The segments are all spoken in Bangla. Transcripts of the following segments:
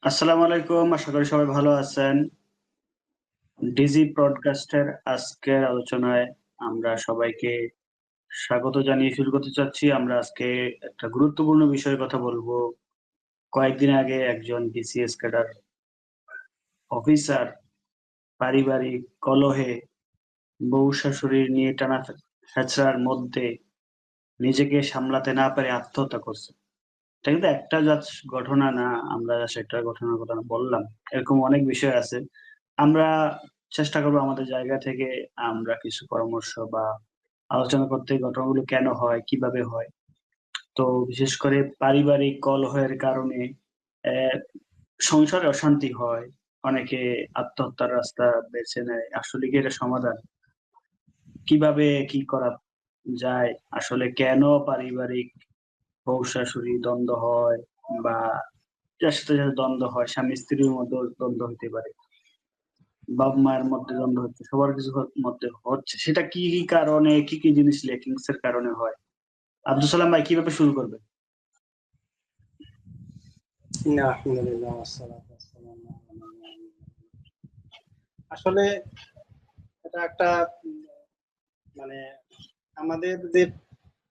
আসসালামু আলাইকুম। আশা করি সবাই ভালো আছেন। ডিজি ব্রডকাস্টের আজকের আলোচনায় আমরা সবাইকে স্বাগত জানিয়ে শুরু করতে চাচ্ছি। আমরা আজকে একটা গুরুত্বপূর্ণ বিষয়ে কথা বলবো। কয়েকদিন আগে একজন বিসিএস ক্যাডার অফিসার পারিবারিক কলহে বউ-শাশুড়ি নিয়ে টানা হেঁচড়ার মধ্যে নিজেকে সামলাতে না পেরে আত্মহত্যা করছে। এটা কিন্তু একটা ঘটনা না, আমরা সেটার ঘটনার কথা বললাম। এরকম অনেক বিষয় আছে। আমরা চেষ্টা করব আমাদের জায়গা থেকে আমরা কিছু পরামর্শ বা আলোচনা করতে ঘটনাগুলো কেন হয়, কিভাবে হয়। তো বিশেষ করে পারিবারিক কলহের কারণে অ্যা সংসারে অশান্তি হয়। অনেকে আত্মহত্যার রাস্তা বেছে নেয়। আসলে কি এটা সমাধান? কিভাবে কি করা যায়? আসলে কেন পারিবারিক বউ-শাশুড়ি দ্বন্দ্ব হয় বা যার সাথে, সাথে দ্বন্দ্ব হয়, স্বামী-স্ত্রীর মধ্যেও দ্বন্দ্ব হইতে পারে। বাবা-মায়ের মধ্যে দ্বন্দ্ব হচ্ছে, সবার কিছু মধ্যে হচ্ছে। সেটা কি, কি কারণে, কি, কি জিনিস ল্যাকিংস এর কারণে হয়? আব্দুল সালাম ভাই কিভাবে শুরু করবেন? না, আলহামদুলিল্লাহ ওয়াসসালাতু ওয়াসসালামু আলা মান লা নাবিয়্যা বা'দাহু। আসলে এটা একটা মানে আমাদের যে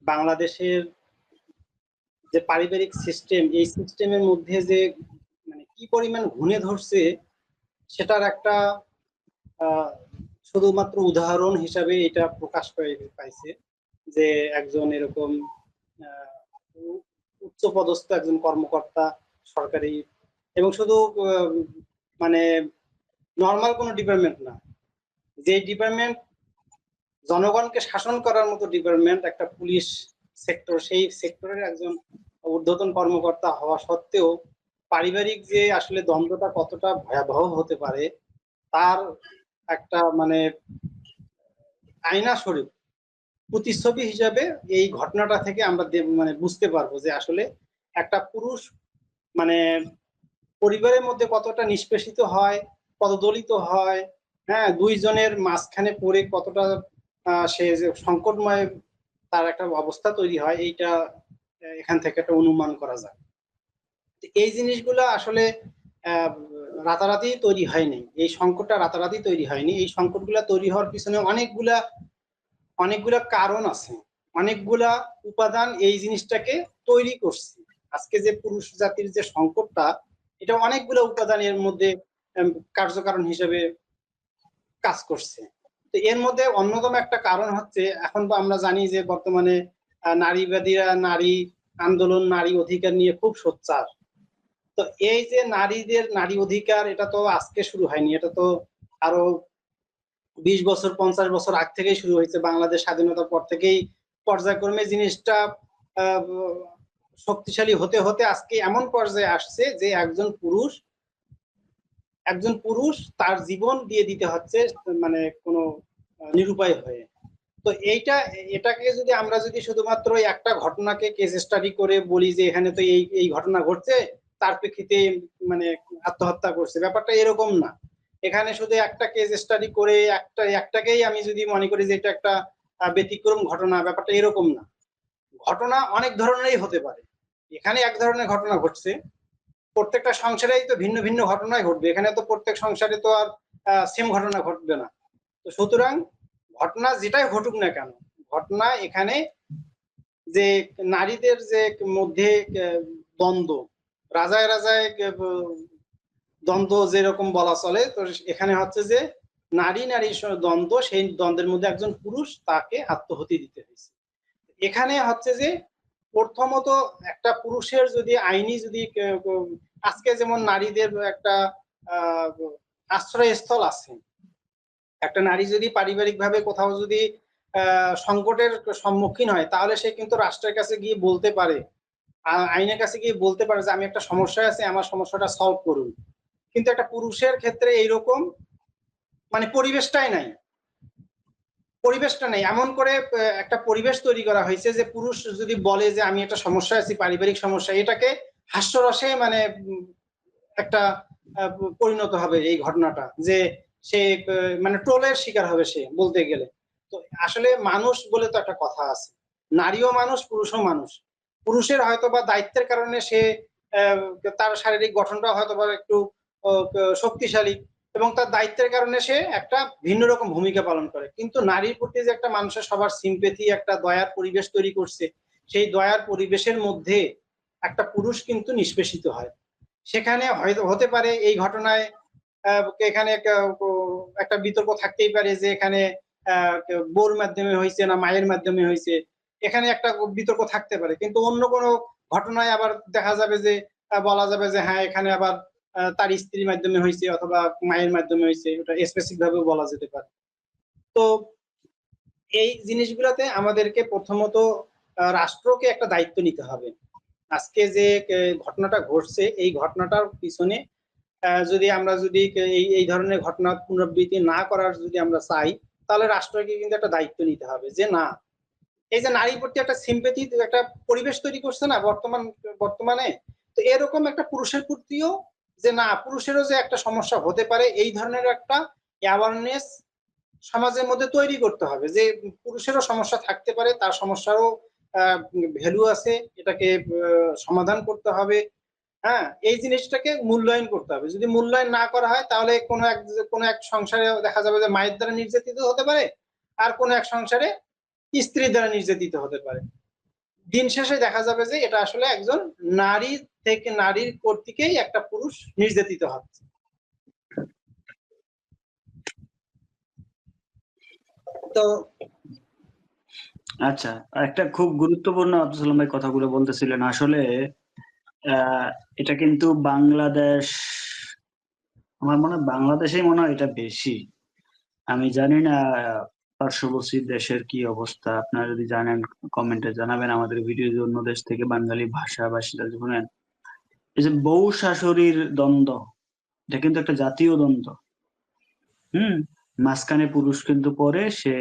বাংলাদেশের যে পারিবারিক সিস্টেম, এই সিস্টেমের মধ্যে যে কি পরিমাণ ঘুণে ধরছে সেটার একটা আ শুধুমাত্র উদাহরণ হিসাবে এটা প্রকাশ পাইছে যে একজন এরকম আ উ উচ্চপদস্থ একজন কর্মকর্তা সরকারি এবং শুধু আ মানে নরমাল কোনো ডিপার্টমেন্ট না। যে ডিপার্টমেন্ট জনগণকে শাসন করার মতো ডিপার্টমেন্ট একটা পুলিশ সেক্টর, সেই সেক্টরের একজন ঊর্ধ্বতন কর্মকর্তা হওয়া সত্ত্বেও পারিবারিক যে আসলে দ্বন্দ্বটা কতটা ভয়াবহ হতে পারে তার একটা আয়নাস্বরূপ প্রতিচ্ছবি হিসাবে এই ঘটনাটা থেকে আমরা বুঝতে পারবো যে আসলে একটা পুরুষ মানে পরিবারের মধ্যে কতটা নিষ্পেষিত হয়, পদদলিত হয়, হ্যাঁ? ২ জনের মাঝখানে পড়ে কতটা সে যে সংকটময় তার একটা অবস্থা তৈরি হয় এইটা এখান থেকে একটা অনুমান করা যায়। তো এই জিনিসগুলা আসলে অ্যা রাতারাতি তৈরি হয়নি। এই সংকটটা রাতারাতি তৈরি হয়নি। এই সংকটগুলা তৈরি হওয়ার পিছনে অনেকগুলা কারণ আছে। অনেকগুলা উপাদান এই জিনিসটাকে তৈরি করছে। আজকে যে পুরুষ জাতির যে সংকটটা, এটা অনেকগুলা উপাদান এর মধ্যে কার্যকারণ হিসেবে কাজ করছে। তো এর মধ্যে অন্যতম একটা কারণ হচ্ছে এখন তো আমরা জানি যে বর্তমানে নারীবাদীরা নারী আন্দোলন, নারী অধিকার নিয়ে খুব সোচ্চার। তো এই যে নারীদের নারী অধিকার এটা তো আজকে শুরু হয়নি। এটা তো আরো ২০ বছর ৫০ বছর আগ থেকেই শুরু হয়েছে। বাংলাদেশ স্বাধীনতার পর থেকেই পর্যায়ক্রমে জিনিসটা আ শক্তিশালী হতে, হতে আজকে এমন পর্যায়ে আসছে যে একজন পুরুষ তার জীবন দিয়ে দিতে হচ্ছে কোনো নিরুপায় হয়ে। তো এটাকে যদি আমরা শুধুমাত্র একটা ঘটনাকে কেস স্টাডি করে বলি যে এখানে তো এই ঘটনা ঘটছে, তার প্রেক্ষিতে মানে আত্মহত্যা করছে। ব্যাপারটা এরকম না। এখানে শুধু একটা কেস স্টাডি করে একটাকেই আমি যদি মনে করি যে এটা একটা ব্যতিক্রম ঘটনা, ব্যাপারটা এরকম না। ঘটনা অনেক ধরনেরই হতে পারে। এখানে এক ধরনের ঘটনা ঘটছে। প্রত্যেকটা সংসারেই তো ভিন্ন, ভিন্ন ঘটনাই ঘটবে। এখানে তো প্রত্যেক সংসারে তো আর সেম ঘটনা ঘটবে না। তো সুতরাং ঘটনা যেটাই ঘটুক না কেন, ঘটনা এখানে যে নারীদের যে মধ্যে দ্বন্দ্ব, রাজায়, রাজায় দ্বন্দ্ব যেরকম বলা চলে, তো এখানে হচ্ছে যে নারীর দ্বন্দ্ব, সেই দ্বন্দ্বের মধ্যে একজন পুরুষ তাকে আত্মহতি দিতে হয়েছে। এখানে হচ্ছে যে প্রথমত একটা পুরুষের যদি আইনি যদি আজকে যেমন নারীদের একটা আহ আশ্রয়স্থল আছে, একটা নারী যদি পারিবারিকভাবে কোথাও যদি সংকটের সম্মুখীন হয় তাহলে সে কিন্তু রাষ্ট্রের কাছে গিয়ে বলতে পারে, আইনের কাছে গিয়ে বলতে পারে যে আমি একটা সমস্যায় আছি, আমার সমস্যাটা সলভ করুন। কিন্তু একটা পুরুষের ক্ষেত্রে এইরকম পরিবেশটাই নাই। পরিবেশটা নেই। এমন করে একটা পরিবেশ তৈরি করা হয়েছে যে পুরুষ যদি বলে যে আমি একটা সমস্যায় আছি, পারিবারিক সমস্যা, এটাকে হাস্যরসে একটা আ পরিণত হবে এই ঘটনাটা। যে সে ট্রোলের শিকার হবে সে বলতে গেলে। তো আসলে মানুষ বলে তো একটা কথা আছে। নারীও মানুষ, পুরুষও মানুষ। পুরুষের হয়তোবা দায়িত্বের কারণে সে তার শারীরিক গঠনটা হয়তো বা একটু শক্তিশালী, এবং তার দায়িত্বের কারণে সে একটা ভিন্ন রকম ভূমিকা পালন করে। কিন্তু নারীর প্রতি যে একটা মানুষের সবার সিম্পেথি, একটা দয়ার পরিবেশ তৈরি করছে, সেই দয়ার পরিবেশের মধ্যে একটা পুরুষ কিন্তু নিষ্পেষিত হয়। সেখানে হয়তো হতে পারে এই ঘটনায় এখানে একটা বিতর্ক থাকতেই পারে যে এখানে বউর মাধ্যমে হয়েছে না মায়ের মাধ্যমে হয়েছে, এখানে একটা বিতর্ক থাকতে পারে। কিন্তু অন্য কোনো ঘটনায় আবার দেখা যাবে যে বলা যাবে যে হ্যাঁ এখানে আবার তার স্ত্রীর মাধ্যমে হয়েছে অথবা মায়ের মাধ্যমে হয়েছে, ওটা স্পেসিফিক ভাবে বলা যেতে পারে। তো এই জিনিসগুলোতে আমাদেরকে প্রথমত রাষ্ট্রকে একটা দায়িত্ব নিতে হবে। আজকে যে ঘটনাটা ঘটছে এই ঘটনাটার পিছনে যদি আমরা যদি এই ধরনের ঘটনা পুনরাবৃত্তি না করার যদি আমরা চাই, তাহলে রাষ্ট্রকে কিন্তু একটা দায়িত্ব নিতে হবে যে না, এই যে নারীর প্রতি একটা সিম্পেথি একটা পরিবেশ তৈরি করছে না বর্তমানে, তো এরকম একটা পুরুষের প্রতিও যে না, পুরুষেরও যে একটা সমস্যা হতে পারে এই ধরনের একটা অ্যাওয়ারনেস সমাজের মধ্যে তৈরি করতে হবে, যে পুরুষেরও সমস্যা থাকতে পারে, তার সমস্যারও ভ্যালু আছে, এটাকে সমাধান করতে হবে। হ্যাঁ, এই জিনিসটাকে মূল্যায়ন করতে হবে। যদি মূল্যায়ন না করা হয় তাহলে কোনো এক সংসারে দেখা যাবে যে মায়ের দ্বারা নির্যাতিত হতে পারে, আর কোনো এক সংসারে স্ত্রীর দ্বারা নির্যাতিত হতে পারে। দিন শেষে দেখা যাবে যে এটা আসলে একজন নারীর কর্তৃকেই একটা পুরুষ নির্যাতিত হচ্ছে। তো আচ্ছা, একটা খুব গুরুত্বপূর্ণ আব্দুল সালাম ভাই কথাগুলো বলতেছিলেন। আসলে এটা কিন্তু বাংলাদেশ, আমার মনে হয় বাংলাদেশেই মনে হয় এটা বেশি। আমি জানি না পার্শ্ববর্তী দেশের কি অবস্থা, আপনারা যদি জানেন কমেন্টে জানাবেন। আমাদের ভিডিও যদি অন্য দেশ থেকে বাঙালি ভাষাভাষীরা শুনেন, এই যে বউ শাশুড়ির দ্বন্দ্ব, এটা কিন্তু একটা জাতীয় দ্বন্দ্ব। মাঝখানে পুরুষ কিন্তু পরে সে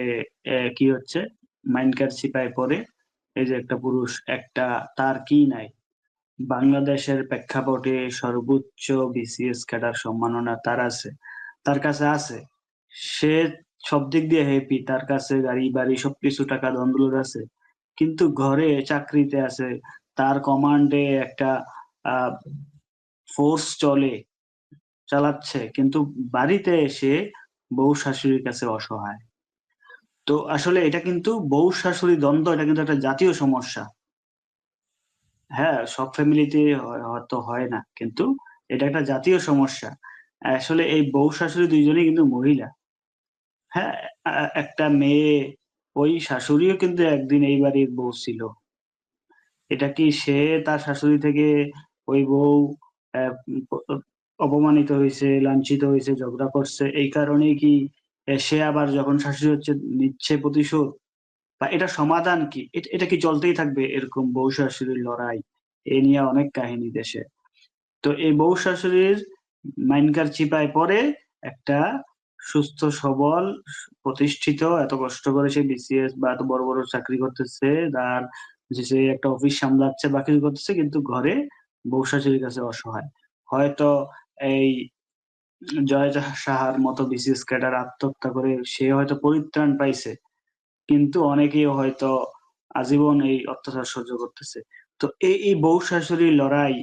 কি হচ্ছে, মাইনকার সিপায় পরে। এই যে একটা পুরুষ, একটা তার কি নাই, বাংলাদেশের প্রেক্ষাপটে সর্বোচ্চ বিসিএস ক্যাডার সম্মাননা তার আছে, তার কাছে আছে। সে সব দিক দিয়ে হ্যাপি, তার কাছে গাড়ি বাড়ি সবকিছু টাকা দ্বন্দ্ব আছে, কিন্তু ঘরে চাকরিতে আছে, তার কমান্ডে একটা ফোর্স চালাচ্ছে, কিন্তু বাড়িতে এসে বউ শাশুড়ির কাছে অসহায়। তো আসলে এটা কিন্তু বউ শাশুড়ি দ্বন্দ্ব, এটা কিন্তু একটা জাতীয় সমস্যা। হ্যাঁ, সব ফ্যামিলিতে হয়তো হয় না, কিন্তু এটা একটা জাতীয় সমস্যা। আসলে এই বউ শাশুড়ি দুইজনেই কিন্তু মহিলা। হ্যাঁ, একটা মেয়ে, ওই শাশুড়িও কিন্তু একদিন এই বাড়ির বউ ছিল। এটা কি সে তার শাশুড়ি থেকে ওই বউ আহ, অপমানিত হয়েছে, লাঞ্ছিত হয়েছে, ঝগড়া করছে, এই কারণেই কি সে আবার যখন শাশুড়ি হচ্ছে নিচ্ছে প্রতিশোধ? বা এটা সমাধান কি? এটা কি চলতেই থাকবে এরকম বউ শাশুড়ির লড়াই? এ নিয়ে অনেক কাহিনী দেশে। তো এই বউ শাশুড়ির মাইনকার চিপায় পড়ে একটা সুস্থ সবল প্রতিষ্ঠিত, এত কষ্ট করে সে বিসিএস বা এত বড় বড় চাকরি করতেছে, তার যে সে একটা অফিস সামলাচ্ছে বা কিছু করতেছে, কিন্তু ঘরে বউ শাশুড়ির কাছে অসহায়। হয়তো এই জয় সাহার মতো বিসিএস ক্যাডার আত্মহত্যা করে সে হয়তো পরিত্রাণ পাইছে, কিন্তু অনেকেই হয়তো আজীবন এই অত্যাচার সহ্য করতেছে। তো এই বউ শাশুড়ির লড়াই,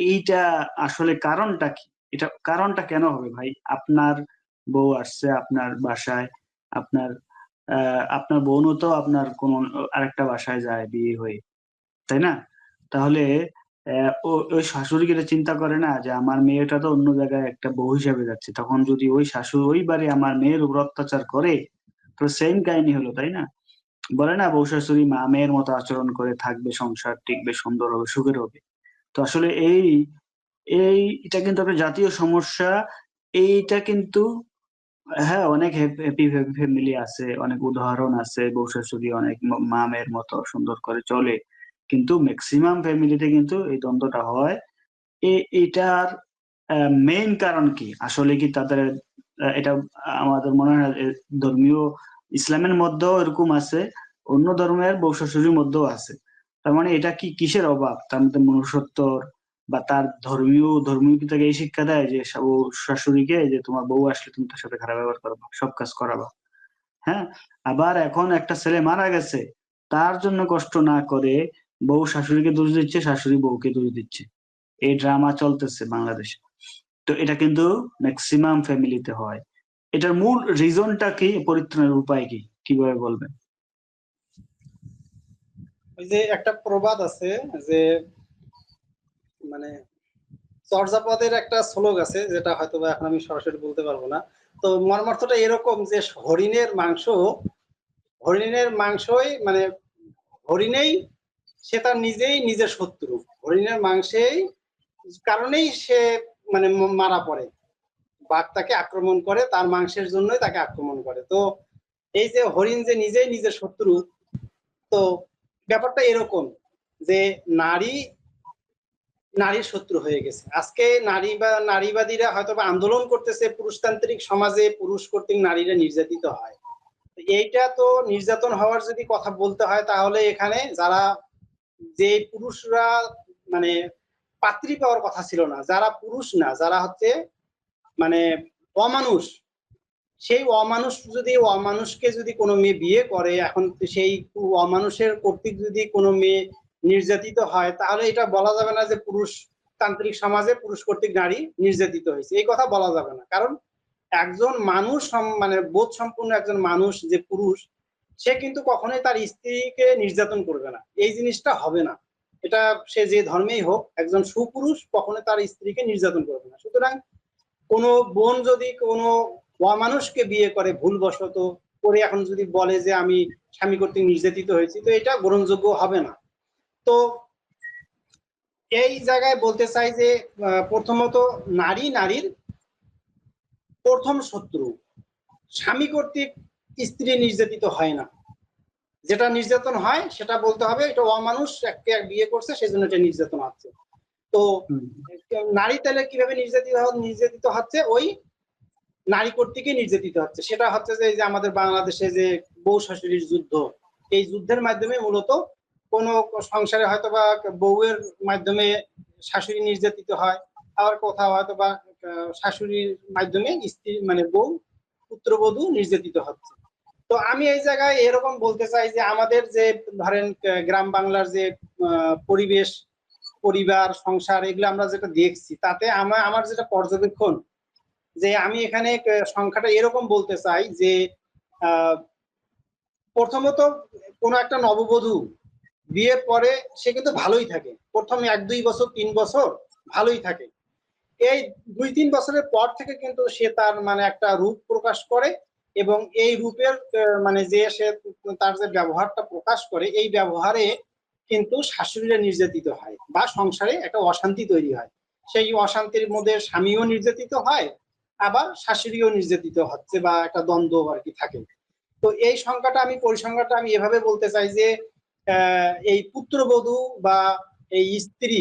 এইটা আসলে কারণটা কি? এটা কারণটা কেন হবে ভাই? আপনার বউ আসছে আপনার বাসায়, আপনার আপনার বোনও তো আপনার কোন আরেকটা বাসায় যায় বিয়ে হয়ে, তাই না? তাহলে ওই শাশুড়ি কি এটা চিন্তা করে না যে আমার মেয়েটা তো অন্য জায়গায় একটা বউ হিসেবে যাচ্ছে, তখন যদি ওই শাশুড়ি ওই বাড়ি আমার মেয়ের উপর অত্যাচার করে, তো সেম কাহিনী হলো, তাই না? বলে না, বউ শাশুড়ি মা মেয়ের মতো আচরণ করে থাকবে, সংসার টিকবে, সুন্দর হবে, সুখের হবে। তো আসলে এই এই এটা কিন্তু একটা জাতীয় সমস্যা। এইটা কিন্তু, হ্যাঁ, অনেক হ্যাপি ফ্যামিলি আছে, অনেক উদাহরণ আছে, বউ শাশুড়ি অনেক মা মেয়ের মতো সুন্দর করে চলে, কিন্তু ম্যাক্সিমাম ফ্যামিলিতে কিন্তু এই দ্বন্দ্বটা হয়। এটার মেইন কারণ কি? আসলে কি তাদের এটা আমাদের মনে হয় ধর্মীয় ইসলামের মধ্যেও এরকম আছে, অন্য ধর্মের বউ শাশুড়ির মধ্যেও আছে। তার মানে এটা কি কিসের অভাব? তার মধ্যে মনুষ্যত্বর, বা তার ধর্মীয় কি তাকে এই শিক্ষা দেয় যে বউ শাশুড়িকে যে তোমার বউ আসলে তুমি তার সাথে খারাপ ব্যবহার করবা, সব কাজ করাবা? হ্যাঁ। আবার এখন একটা ছেলে মারা গেছে, তার জন্য কষ্ট না করে বউ শাশুড়িকে দোষ দিচ্ছে, শাশুড়ি বউকে দোষ দিচ্ছে। এই ড্রামা চলতেছে বাংলাদেশে। তো এটা কিন্তু ম্যাক্সিমাম ফ্যামিলিতে হয়। এটার মূল রিজনটা কি, পরিত্রাণের উপায় কি, কিভাবে বলবেন? ওই যে একটা প্রবাদ আছে যে মানে চর্যাপদের একটা শ্লোক আছে, যেটা হয়তো বা এখন আমি সরাসরি বলতে পারবো না। তো মর্মার্থটা এরকম যে হরিণের মাংসই মানে হরিণেই সে তার নিজেই নিজের শত্রু। হরিণের মাংসেই কারণেই সে মানে মারা পড়ে। বাঘ তাকে আক্রমণ করে, তার মাংসের জন্যই তাকে আক্রমণ করে। তো এই যে হরিণ যে নিজেই নিজের শত্রু, তো ব্যাপারটা এরকম যে নারী নারীর শত্রু হয়ে গেছে। আজকে নারীবাদীরা হয়তো বা আন্দোলন করতেছে, পুরুষতান্ত্রিক সমাজে পুরুষ কর্তৃক নারীরা নির্যাতিত হয়। এইটা তো নির্যাতন হওয়ার যদি কথা বলতে হয়, তাহলে এখানে যারা যে পুরুষরা মানে পাত্রী পাওয়ার কথা ছিল না, যারা পুরুষ না, যারা হচ্ছে মানে অমানুষ, সেই অমানুষকে যদি কোনো মেয়ে বিয়ে করে, এখন সেই অমানুষের কর্তৃক যদি কোনো মেয়ে নির্যাতিত হয়, তাহলে এটা বলা যাবে না যে পুরুষ তান্ত্রিক সমাজে পুরুষ কর্তৃক নারী নির্যাতিত হয়েছে, এই কথা বলা যাবে না। কারণ একজন মানুষ মানে বোধ সম্পন্ন একজন মানুষ যে পুরুষ, সে কিন্তু কখনোই তার স্ত্রীকে নির্যাতন করবে না, এই জিনিসটা হবে না। এটা সে যে ধর্মেই হোক, একজন সুপুরুষ কখনোই তার স্ত্রীকে নির্যাতন করবে না। সুতরাং কোনো বোন যদি কোনো অমানুষকে বিয়ে করে ভুলবশত করে, এখন যদি বলে যে আমি স্বামী কর্তৃক নির্যাতিত হয়েছি, তো এটা গ্রহণযোগ্য হবে না। তো এই জায়গায় বলতে চাই যে প্রথমত নারীর প্রথম শত্রু। স্বামী কর্তৃক স্ত্রী নির্যাতিত হয় না, যেটা নির্যাতন হয় সেটা বলতে হবে এটা অমানুষ একটা বিয়ে করছে সেজন্য এটা নির্যাতন হচ্ছে। তো নারী তাহলে কিভাবে নির্যাতিত হচ্ছে? ওই নারী কর্তৃকই নির্যাতিত হচ্ছে। সেটা হচ্ছে যে আমাদের বাংলাদেশে যে বউ শাশুড়ির যুদ্ধ, এই যুদ্ধের মাধ্যমে মূলত কোনো সংসারে হয়তো বা বউয়ের মাধ্যমে শাশুড়ি নির্যাতিত হয়, আবার কোথাও হয়তো বা শাশুড়ির মাধ্যমে স্ত্রী মানে বউ পুত্রবধূ নির্যাতিত হচ্ছে। তো আমি এই জায়গায় এরকম বলতে চাই যে আমাদের যে ধরেন গ্রাম বাংলার যে পরিবেশ, পরিবার, সংসার, এগুলো আমরা যেটা দেখছি, তাতে আমার যেটা পর্যবেক্ষণ, যে আমি এখানে সংখ্যাটা এরকম বলতে চাই যে প্রথমত কোনো একটা নববধূ বিয়ের পরে সে কিন্তু ভালোই থাকে, প্রথম 1-2 বছর 3 বছর ভালোই থাকে। এই 2-3 বছরের পর থেকে কিন্তু সে তার মানে একটা রূপ প্রকাশ করে, এবং এই রূপের মানে যে সে তার যে ব্যবহারটা প্রকাশ করে, এই ব্যবহারে কিন্তু শাশুড়িরা নির্যাতিত হয় বা সংসারে একটা অশান্তি তৈরি হয়। সেই অশান্তির মধ্যে স্বামীও নির্যাতিত হয়, আবার শাশুড়িও নির্যাতিত হচ্ছে, বা একটা দ্বন্দ্ব আর কি থাকে। তো এই পরিসংখ্যাটা আমি এভাবে বলতে চাই যে এই পুত্রবধূ বা এই স্ত্রী,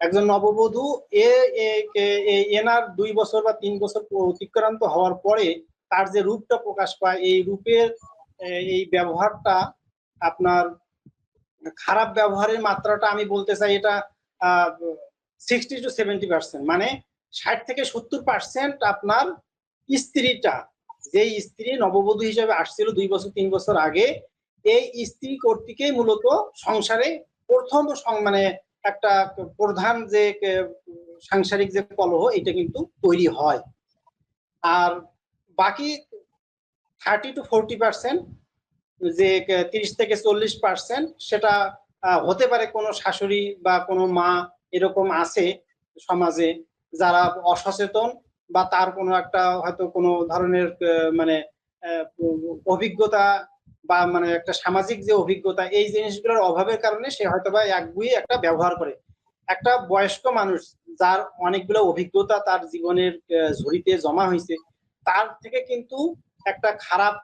একজন নববধূ এনার 2 বছর বা 3 বছর অতিক্রান্ত হওয়ার পরে তার যে রূপটা প্রকাশ পায়, এই রূপের এই ব্যবহারটা আপনার খারাপ ব্যবহারের মাত্রাটা আমি বলতে চাই এটা 60-70%, মানে 60-70% আপনার স্ত্রীটা, যেই স্ত্রী নববধূ হিসেবে আসছিল 2 বছর 3 বছর আগে, এই স্ত্রী কর্তৃকই মূলত সংসারে প্রথম মানে একটা প্রধান যে সাংসারিক যে কলহ, এটা কিন্তু তৈরি হয়। আর বাকি 30-40%, যে 30-40%, সেটা হতে পারে কোনো শাশুড়ি বা কোনো মা এরকম আছে সমাজে যারা অসচেতন, বা তার কোনো একটা হয়তো কোনো ধরনের মানে অভিজ্ঞতা বা মানে একটা সামাজিক যে অভিজ্ঞতা, এই জিনিসগুলোর অভাবের কারণে সে হয়তো বা একগুঁয়ে একটা ব্যবহার করে। একটা বয়স্ক মানুষ যার অনেকগুলো অভিজ্ঞতা তার জীবনের ঝুড়িতে জমা হয়েছে, তার থেকে কিন্তু একটা খারাপ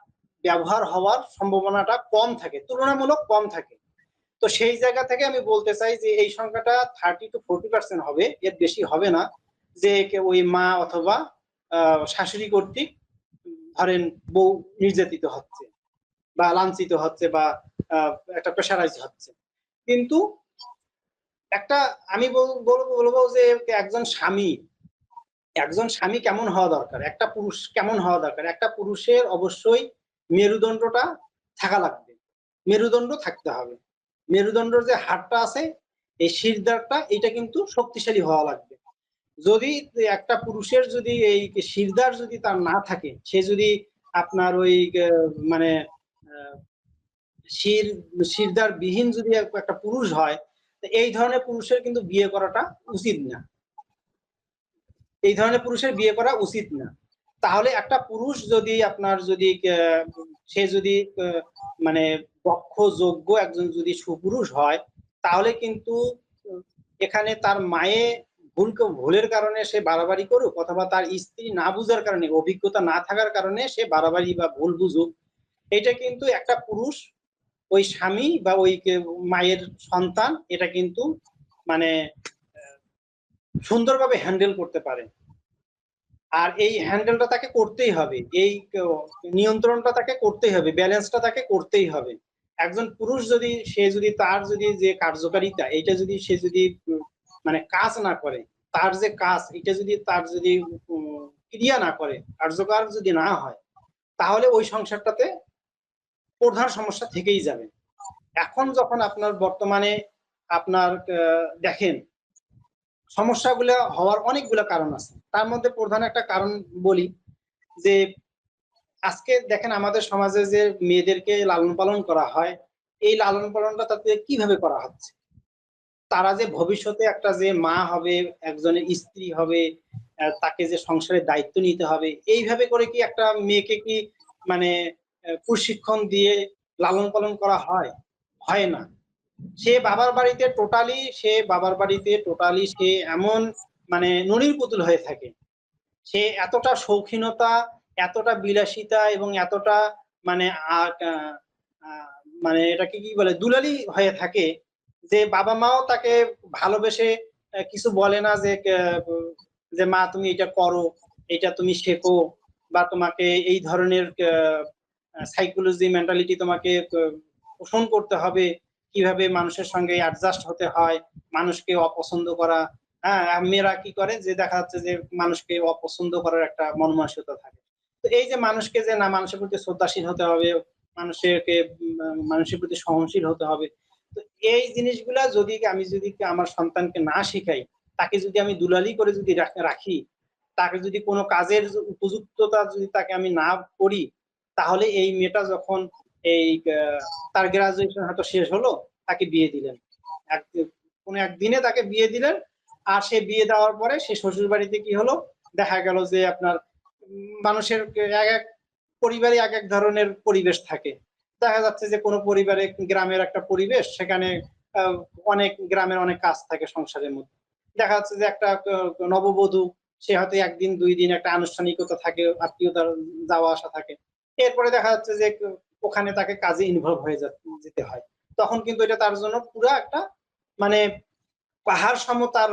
ব্যবহার হওয়ার সম্ভাবনাটা কম থাকে, তুলনামূলক কম থাকে। তো সেই জায়গা থেকে আমি বলতে চাই যে এই সংখ্যাটা 30-40% হবে, এর বেশি হবে না, যে ওই মা অথবা শাশুড়ি কর্তৃক ধরেন বউ নির্যাতিত হচ্ছে বা লাঞ্ছিত হচ্ছে বা একটা প্রেশারাইজ হচ্ছে। কিন্তু একটা আমি বলবো যে একজন স্বামী কেমন হওয়া দরকার, একটা পুরুষ কেমন হওয়া দরকার? একটা পুরুষের অবশ্যই মেরুদণ্ডটা থাকা লাগবে, মেরুদণ্ড থাকতে হবে। মেরুদণ্ডের যে হাড়টা আছে, এই শিরদাঁড়টা এটা কিন্তু শক্তিশালী হওয়া লাগবে। যদি একটা পুরুষের যদি এই শিরদাঁড় যদি তার না থাকে, সে যদি আপনার ওই মানে আহ, শির শিরদাঁড় বিহীন যদি একটা পুরুষ হয়, তো এই ধরনের পুরুষের কিন্তু বিয়ে করাটা উচিত না। এই ধরনের পুরুষের বিয়ে করা উচিত না। তাহলে একটা পুরুষ যদি আপনার যদি সে যদি মানে দক্ষ যোগ্য একজন যদি সুপুরুষ হয়, তাহলে কিন্তু এখানে তার মায়ে ভুলের কারণে সে বাড়াবাড়ি করুক, অথবা তার স্ত্রী না বুঝার কারণে, অভিজ্ঞতা না থাকার কারণে সে বাড়াবাড়ি বা ভুল বুঝুক, এটা কিন্তু একটা পুরুষ ওই স্বামী বা ওই মায়ের সন্তান এটা কিন্তু মানে সুন্দরভাবে হ্যান্ডেল করতে পারে। আর এই হ্যান্ডেলটা তাকে করতেই হবে, এই নিয়ন্ত্রণটা তাকে করতেই হবে, ব্যালেন্সটা তাকে করতেই হবে। একজন পুরুষ যদি সে যদি তার যদি যে কার্যকারিতা এটা যদি সে যদি মানে কাজ না করে, তার যে কাজ এটা যদি তার যদি ক্রিয়া না করে, কার্যকর যদি না হয়, তাহলে ওই সংসারটাতে প্রধান সমস্যা থেকেই যাবে। এখন যখন আপনার বর্তমানে আপনার দেখেন সমস্যাগুলো হওয়ার অনেকগুলো কারণ আছে, তার মধ্যে প্রধান একটা কারণ বলি যে আজকে দেখেন আমাদের সমাজে যে মেয়েদেরকে লালন পালন করা হয়, এই লালন পালনটা তাতে কিভাবে করা হচ্ছে? তারা যে ভবিষ্যতে একটা যে মা হবে, একজনের স্ত্রী হবে, তাকে যে সংসারের দায়িত্ব নিতে হবে, এইভাবে করে কি একটা মেয়েকে কি মানে প্রশিক্ষণ দিয়ে লালন পালন করা হয়? হয় না। সে বাবার বাড়িতে টোটালি সে এমন মানে ননির পুতুল হয়ে থাকে। সে এতটা শৌখিনতা, এতটা বিলাসিতা এবং এতটা মানে মানে এটাকে কি বলে দুলালি হয়ে থাকে, যে বাবা মাও তাকে ভালোবেসে কিছু বলে না যে যে মা তুমি এটা করো, এটা তুমি শেখো, বা তোমাকে এই ধরনের সাইকোলজি মেন্টালিটি তোমাকে পোষণ করতে হবে, কিভাবে মানুষের সঙ্গে অ্যাডজাস্ট হতে হয়, মানুষকে অপছন্দ করা। হ্যাঁ, মেয়েরা কি করে যে দেখা যাচ্ছে যে মানুষকে অপছন্দ করার একটা মন মানসিকতা থাকে। তো এই যে মানুষকে যে না মানুষের প্রতি শ্রদ্ধাশীল হতে হবে, মানুষের প্রতি সহনশীল হতে হবে, তো এই জিনিসগুলা যদি আমি যদি আমার সন্তানকে না শিখাই, তাকে যদি আমি দুলালি করে যদি রাখি, তাকে যদি কোনো কাজের উপযুক্ততা যদি তাকে আমি না করি, তাহলে এই মেয়েটা যখন এই তার গ্রাজুয়েশন হয়তো শেষ হলো, তাকে বিয়ে দিলেন, কোনো একদিনে তাকে বিয়ে দিলেন, আর সে বিয়ে দেওয়ার পরে সে শ্বশুর বাড়িতে কি হলো, দেখা গেল যে আপনার মানুষের এক এক পরিবারে এক এক ধরনের পরিবেশ থাকে। দেখা যাচ্ছে যে কোনো পরিবারে গ্রামের একটা পরিবেশ, সেখানে অনেক গ্রামের অনেক কাজ থাকে সংসারের মধ্যে। দেখা যাচ্ছে যে একটা নববধূ, সে হয়তো একদিন দুই দিন একটা আনুষ্ঠানিকতা থাকে, আত্মীয়তার যাওয়া আসা থাকে, এরপরে দেখা যাচ্ছে যে ওখানে তাকে কাজে ইনভলভ হয়ে যেতে হয়। তখন কিন্তু এটা তার জন্য পুরো একটা মানে পাহাড় সম তার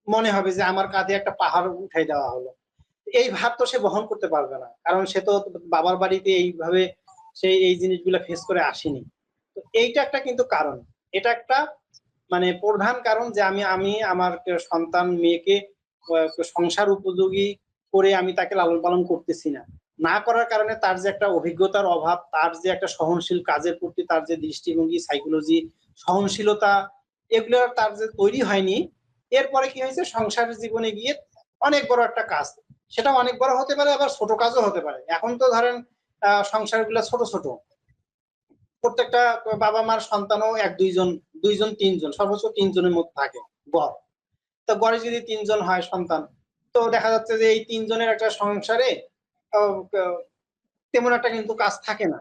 মনে হবে যে আমার কাঁধে একটা পাহাড় উঠাই দেওয়া হলো। এই ভার তো সে বহন করতে পারবে না, কারণ সে তো বাবার বাড়িতে এইভাবে সে এই জিনিসগুলো ফেস করে আসেনি। তো এইটা একটা কিন্তু কারণ, এটা একটা মানে প্রধান কারণ যে আমি আমি আমার সন্তান মেয়েকে সংসার উপযোগী করে আমি তাকে লালন পালন করতেছি না। না করার কারণে তার যে একটা অভিজ্ঞতার অভাব, তার যে একটা সহনশীল কাজের প্রতি তার যে দৃষ্টিভঙ্গি, সাইকোলজি, সহনশীলতা, এগুলো তার যে তৈরি হয়নি। এরপরে কি হয়েছে, সংসার জীবনে গিয়ে অনেক বড় একটা কাজ, সেটা অনেক বড় হতে পারে, আবার ছোট কাজও হতে পারে। এখন তো ধরেন সংসারগুলো ছোট ছোট, প্রত্যেকটা বাবা মার সন্তানও এক দুইজন, দুইজন তিনজন, সর্বোচ্চ তিনজনের মধ্যে থাকে গড়। তো গড়ে যদি তিনজন হয় সন্তান, তো দেখা যাচ্ছে যে এই তিনজনের একটা সংসারে তেমন একটা কিন্তু কাজ থাকে না।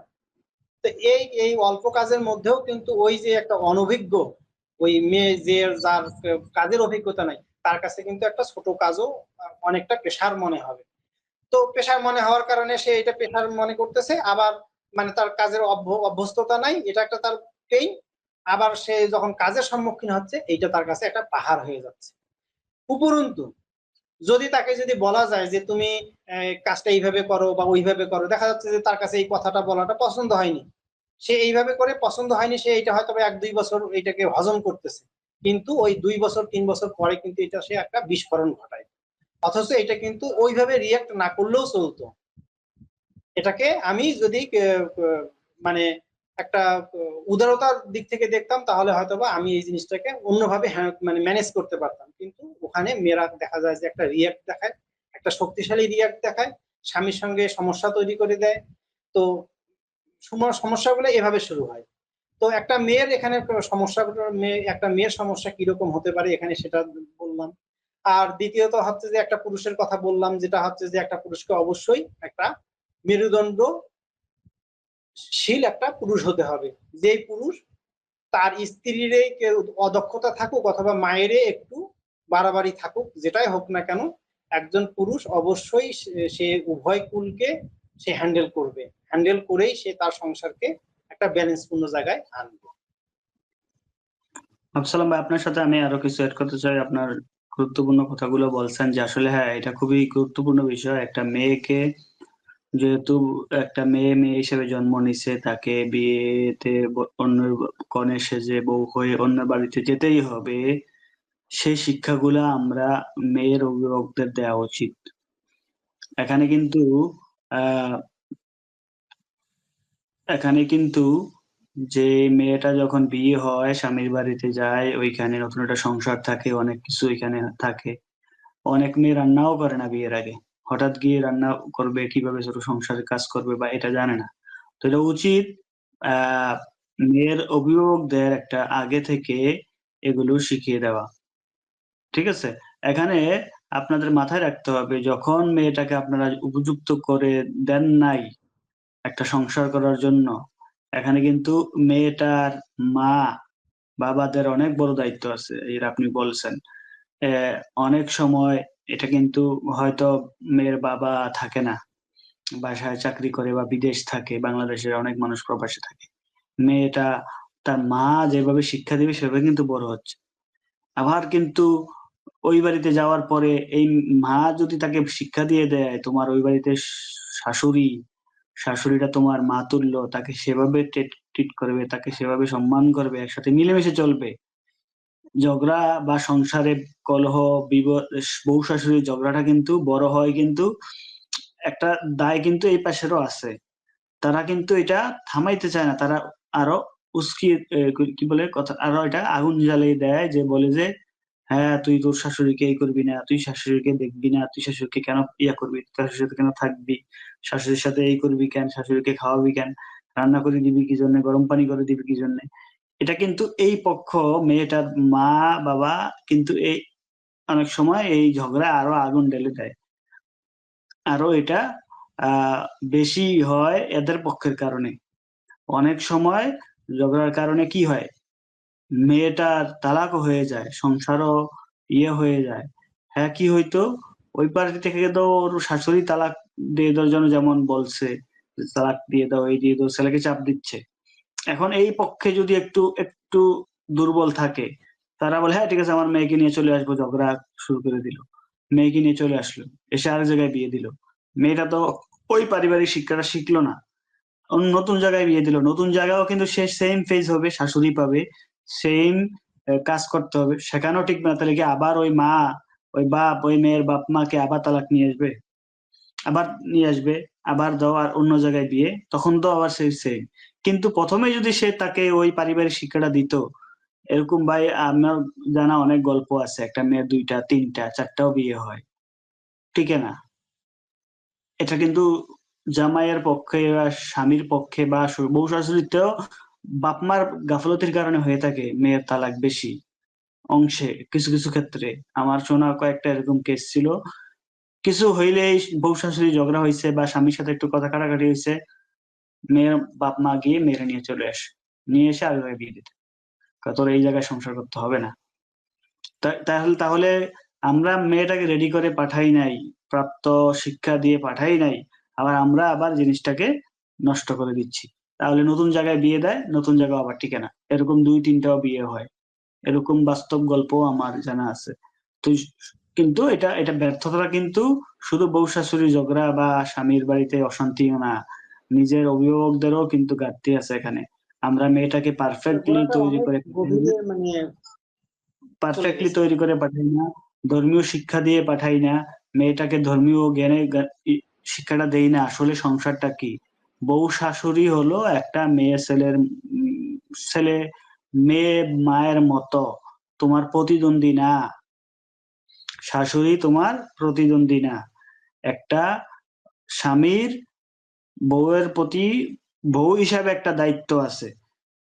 তো এই এই অল্প কাজের মধ্যেও কিন্তু ওই যে একটা অনভিজ্ঞ ওই মেয়ে যে যার কাজের অভিজ্ঞতা নাই, তার কাছে কিন্তু একটা ছোট কাজও অনেকটা পেশার মনে হবে। তো পেশার মনে হওয়ার কারণে সে এটা পেশার মনে করতেছে, আবার মানে তার কাজের অভ্যস্ততা নাই, এটা একটা তার পেইন। আবার সে যখন কাজের সম্মুখীন হচ্ছে, এইটা তার কাছে একটা পাহাড় হয়ে যাচ্ছে। উপরন্তু যদি তাকে যদি বলা যায় যে তুমি কাজটা এইভাবে করো বা ওইভাবে করো, দেখা যাচ্ছে যে তার কাছে এই কথাটা বলাটা পছন্দ হয়নি, সে এইভাবে করে পছন্দ হয়নি, সে এটা হয়তো এক দুই বছর এটাকে হজম করতেছে, কিন্তু ওই ২ বছর ৩ বছর পরে কিন্তু এটা সে একটা বিস্ফোরণ ঘটায়। অথচ এটা কিন্তু ওইভাবে রিয়াক্ট না করলেও চলতো। এটাকে আমি যদি মানে একটা উদারতার দিক থেকে দেখতাম, তাহলে হয়তোবা আমি এই জিনিসটাকে অন্যভাবে মানে ম্যানেজ করতে পারতাম। কিন্তু ওখানে মেয়েরা দেখা যায় যে একটা রিয়াক্ট দেখায়, একটা শক্তিশালী রিয়াক্ট দেখায়, স্বামীর সঙ্গে সমস্যা তৈরি করে দেয়। তো সমস্যাগুলো এভাবে শুরু হয়। তো একটা মেয়ের এখানে সমস্যা, একটা মেয়ের সমস্যা কিরকম হতে পারে এখানে সেটা বললাম। আর দ্বিতীয়ত হচ্ছে যে একটা পুরুষের কথা বললাম, যেটা হচ্ছে যে একটা পুরুষকে অবশ্যই একটা মেরুদণ্ডশীল একটা পুরুষ হতে হবে। যেই পুরুষ তার স্ত্রীর অদক্ষতা থাকুক অথবা মায়ের একটু বাড়াবাড়ি থাকুক, যেটাই হোক না কেন, একজন পুরুষ অবশ্যই সে উভয় কুলকে সে হ্যান্ডেল করবে, হ্যান্ডেল করেই সে তার সংসারকে একটা ব্যালেন্সপূর্ণ জায়গায় আনবে। আফসালাম ভাই, আপনার সাথে আমি আরো কিছু এড করতে চাই। আপনার গুরুত্বপূর্ণ কথাগুলো বলছেন যে আসলে হ্যাঁ, এটা খুবই গুরুত্বপূর্ণ বিষয়। একটা মেয়েকে, যেহেতু একটা মেয়ে মেয়ে হিসেবে জন্ম নিছে, তাকে বিয়েতে অন্যের কনে সেজে বউ হয়ে অন্য বাড়িতে যেতেই হবে। সেই শিক্ষাগুলা আমরা মেয়ের অভিভাবকদের দেওয়া উচিত। এখানে কিন্তু আহ এখানে কিন্তু যে মেয়েটা যখন বিয়ে হয়, স্বামীর বাড়িতে যায়, ওইখানে নতুন একটা সংসার থাকে, অনেক কিছু এখানে থাকে। অনেক মেয়ে রান্নাও করে না বিয়ের আগে। হঠাৎ গিয়ে রান্না করবে, কিভাবে ছোট সংসারের কাজ করবে বা এটা জানে না। তো এটা উচিত আহ মেয়ের অভিভাবকদের একটা আগে থেকে এগুলো শিখিয়ে দেওয়া। ঠিক আছে? এখানে আপনাদের মাথায় রাখতে হবে, যখন মেয়েটাকে আপনারা উপযুক্ত করে দেন নাই একটা সংসার করার জন্য, এখানে কিন্তু মেয়েটার মা বাবাদের অনেক বড় দায়িত্ব আছে। এর আপনি বলছেন অনেক সময় এটা কিন্তু হয়তো মেয়ের বাবা থাকে না, বাসায় চাকরি করে বা বিদেশ থাকে, বাংলাদেশের অনেক মানুষ প্রবাসে থাকে। মেয়েটা তার মা যেভাবে শিক্ষা দিবে সেভাবে কিন্তু বড় হচ্ছে। আবার কিন্তু ওই বাড়িতে যাওয়ার পরে এই মা যদি তাকে শিক্ষা দিয়ে দেয়, তোমার ওই বাড়িতে শাশুড়ি, শাশুড়িটা তোমার মা তুল্য, তাকে সেভাবে ট্রিট করবে, তাকে সেভাবে সম্মান করবে, একসাথে মিলেমিশে চলবে। ঝগড়া বা সংসারে কলহ, বিবাদ, বউ শাশুড়ির ঝগড়াটা কিন্তু বড় হয়, কিন্তু একটা দায় কিন্তু এই পাশেরও আছে। তারা কিন্তু এটা থামাইতে চায় না। তারা আরো উস্কিয়ে কি বলে কথা, আরো এটা আগুন জ্বালিয়ে দেয়, যে বলে যে হ্যাঁ, তুই তোর শাশুড়িকে এই করবি না, তুই শাশুড়িকে দেখবি না, তুই শাশুড়িকে কেন ইয়া করবি, তুই শাশুড়ির সাথে কেন থাকবি, শাশুড়ির সাথে এই করবি কেন, শাশুড়িকে খাওয়াবি কেন, রান্না করে দিবি কি জন্য, গরম পানি করে দিবি কি জন্য। এটা কিন্তু এই পক্ষ, মেয়েটার মা বাবা কিন্তু এই অনেক সময় এই ঝগড়া আরো আগুন ঢেলে দেয়। আরো এটা আহ বেশি হয় এদের পক্ষের কারণে। অনেক সময় ঝগড়ার কারণে কি হয়, মেয়েটার তালাকও হয়ে যায়, সংসারও হয়ে যায়। হ্যাঁ, কি হইতো, ওই পার্টি থেকে তো ওর শাশুড়ি তালাক দিয়ে দেওয়ার জন্য যেমন বলছে যে তালাক দিয়ে দাও, এই দিয়ে দাও, ছেলেকে চাপ দিচ্ছে। এখন এই পক্ষে যদি একটু একটু দুর্বল থাকে, তারা বলে হ্যাঁ ঠিক আছে, আমার মেয়েকে নিয়ে চলে আসবো, ঝগড়া শুরু করে দিল। মেয়েকে নিয়ে চলে আসলো, এসে আরেক জায়গায় বিয়ে দিল। মেয়েটা তো ওই পারিবারিক শিক্ষাটা শিখলো না, নতুন জায়গায় বিয়ে দিল। নতুন জায়গায়ও কিন্তু সে সেম ফেজ হবে, শাশুড়ি পাবে, সেম কাজ করতে হবে, সেখানেও ঠিক না। তাহলে কি আবার ওই মা, ওই বাপ, ওই মেয়ের বাপ মাকে আবার তালাক নিয়ে আসবে, আবার নিয়ে আসবে, আবার দাও আর অন্য জায়গায় বিয়ে, তখন তো আবার সেই সেম। কিন্তু প্রথমে যদি সে তাকে ওই পারিবারিক শিক্ষাটা দিত, এরকম ভাই আমার জানা অনেক গল্প আছে, একটা মেয়ের দুইটা তিনটা চারটাও বিয়ে হয়, ঠিক না? এটা কিন্তু জামাইয়ের পক্ষে বা স্বামীর পক্ষে বা বউ শাশুড়িতেও বাপ মার গাফলতির কারণে হয়ে থাকে মেয়ের তালাক বেশি অংশে। কিছু কিছু ক্ষেত্রে আমার শোনা কয়েকটা এরকম কেস ছিল। কিছু হইলেই বউ শাশুড়ি ঝগড়া হয়েছে বা স্বামীর সাথে একটু কথা কাটাকাটি হয়েছে, মেয়ের বাপ মা গিয়ে মেয়েরে নিয়ে চলে আসে, নিয়ে এসে আর বিয়ে দিতে, তোর এই জায়গায় সংসার করতে হবে না। তাহলে তাহলে আমরা মেয়েটাকে রেডি করে পাঠাই নাই, প্রাপ্ত শিক্ষা দিয়ে পাঠাই নাই, আবার জিনিসটাকে নষ্ট করে দিচ্ছি। তাহলে নতুন জায়গায় বিয়ে দেয়, নতুন জায়গায় আবার টিকে না, এরকম দুই তিনটাও বিয়ে হয়। এরকম বাস্তব গল্প আমার জানা আছে। তো কিন্তু এটা এটা ব্যর্থতা কিন্তু শুধু বউ শাশুড়ি ঝগড়া বা স্বামীর বাড়িতে অশান্তি না, নিজের অভিভাবকদেরও কিন্তু ঘাটতি আছে এখানে। আমরা মেয়েটাকে পারফেক্টলি গোড়াটা তৈরি অনেক করে গভীরে মানে চলে পারফেক্টলি গেছে। তৈরি করে পাঠাই না, ধর্মীয় শিক্ষা দিয়ে পাঠাই না, মেয়েটাকে ধর্মীয় জ্ঞানে শিক্ষাটা দেই না আসলে সংসারটা কি, বউ শাশুড়ি হলো একটা মেয়ে ছেলে মেয়ে মায়ের মতো, তোমার প্রতিদ্বন্দ্বী না। শাশুড়ি তোমার প্রতিদ্বন্দ্বী না। একটা স্বামীর বউয়ের প্রতি বউ হিসাবে একটা দায়িত্ব আছে,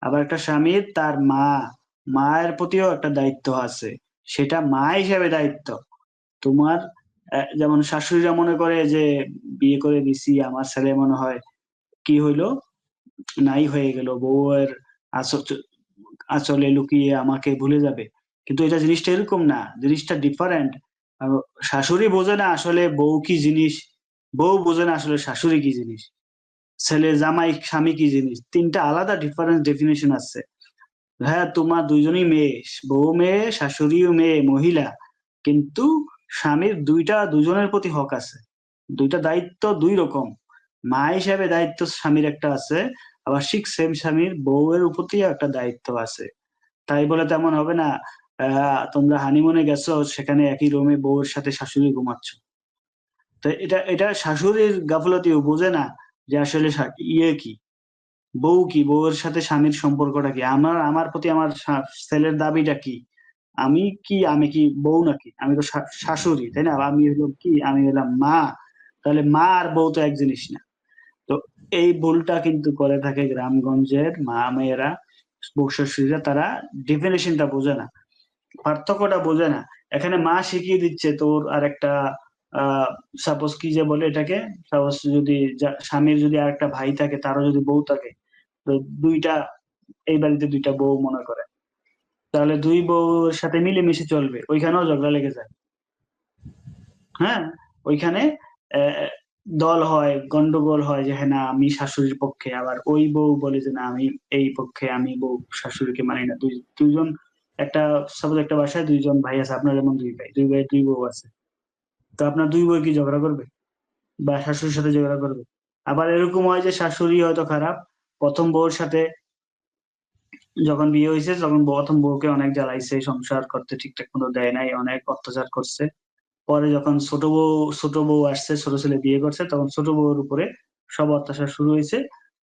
আবার একটা স্বামীর তার মায়ের প্রতিও একটা দায়িত্ব আছে, সেটা মা হিসাবে দায়িত্ব। তোমার যেমন শাশুড়িরা মনে করে যে বিয়ে করে দিছি, আমার ছেলে মনে হয় কি হইলো, নাই হয়ে গেল, বউয়ের আঁচলে লুকিয়ে আমাকে ভুলে যাবে। কিন্তু এটা জিনিসটা এরকম না, জিনিসটা ডিফারেন্ট। শাশুড়ি বোঝে না আসলে বউ কি জিনিস, বউ বোঝে না আসলে শাশুড়ি কি জিনিস, ছেলে জামাই স্বামী কি জিনিস, তিনটা আলাদা ডিফারেন্স ডেফিনেশন আছে। হ্যাঁ, তোমার দুইজনই মেয়ে, বউ মেয়ে, শাশুড়িও মেয়ে, মহিলা, কিন্তু স্বামীর দুজনের প্রতি হক আছে, দুইটা দায়িত্ব দুই রকম। মা হিসাবে দায়িত্ব স্বামীর একটা আছে, আবার ঠিক সেম স্বামীর বউয়ের প্রতি একটা দায়িত্ব আছে। তাই বলে তেমন হবে না তোমরা হানিমুনে গেছো, সেখানে একই রুমে বউয়ের সাথে শাশুড়ি ঘুমাচ্ছ। তো এটা এটা শাশুড়ির গাফলতিও বোঝে না যে আসলে কি বউ কি, বউয়ের সাথে স্বামীর সম্পর্কটা কি, আমার প্রতি আমার ছেলের দাবিটা কি, আমি কি বউ নাকি, আমি তো শাশুড়ি, তাই না, আমি হলাম কি, আমি হলাম মা। তাহলে মা আর বউ তো এক জিনিস না। তো এই ভুলটা কিন্তু করে থাকে গ্রামগঞ্জের মা মেয়েরা, বউ শাশুড়িরা, তারা ডেফিনেশনটা বোঝে না, পার্থক্যটা বোঝে না। এখানে মা শিখিয়ে দিচ্ছে তোর আর একটা সাপোজ কি যে বলে এটাকে, সাপোজ যদি স্বামীর যদি আর একটা ভাই থাকে, তারও যদি বউ থাকে, তো দুইটা, এই বাড়িতে দুইটা বউ মনে করে, তাহলে দুই বউর সাথে মিলেমিশে চলবে, ওইখানেও ঝগড়া লেগে যায়। হ্যাঁ, ওইখানে আহ, দল হয়, গন্ডগোল হয় যে হ্যাঁ না আমি শাশুড়ির পক্ষে, আবার ওই বউ বলে যে না আমি এই পক্ষে, আমি বউ শাশুড়িকে মানি না। দুইজন, একটা সাপোজ একটা বাসায় দুইজন ভাই আছে, আপনার যেমন দুই ভাই দুই বউ আছে, তো আপনার দুই বউ কি ঝগড়া করবে বা শাশুড়ির সাথে ঝগড়া করবে? আবার এরকম হয় যে শাশুড়ি হয়তো খারাপ, প্রথম বউর সাথে যখন বিয়ে হয়েছে তখন প্রথম বউকে অনেক জ্বালাইছে, সংসার করতে ঠিকঠাক মতো দেয় নাই, অনেক অত্যাচার করছে। পরে যখন ছোট বউ আসছে, ছোট ছেলে বিয়ে করছে, তখন ছোট বউর উপরে সব অত্যাচার শুরু হয়েছে,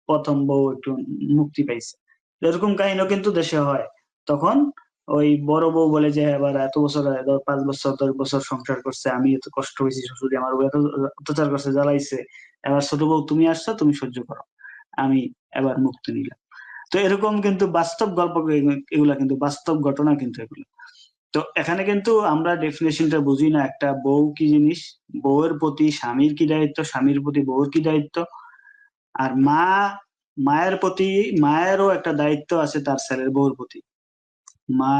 প্রথম বউ একটু মুক্তি পাইছে। এরকম কাহিনীও কিন্তু দেশে হয়। তখন ওই বড় বউ বলে যে এবার এত বছর 5 বছর 10 বছর সংসার করছে, আমি এত কষ্ট হয়েছি, শ্বশুরি আমার উপর এত অত্যাচার করছে, জ্বালাইছে, এবার ছোট বউ তুমি আসছো, তুমি সহ্য করো, আমি এবার মুক্তি নিলাম। তো এরকম কিন্তু বাস্তব গল্প, এগুলা কিন্তু বাস্তব ঘটনা কিন্তু এগুলো। তো এখানে কিন্তু আমরা ডেফিনেশনটা বুঝি না, একটা বউ কি জিনিস, বউয়ের প্রতি স্বামীর কি দায়িত্ব, স্বামীর প্রতি বউয়ের কি দায়িত্ব, আর মায়ের প্রতি মায়েরও একটা দায়িত্ব আছে তার ছেলের বউর প্রতি। মা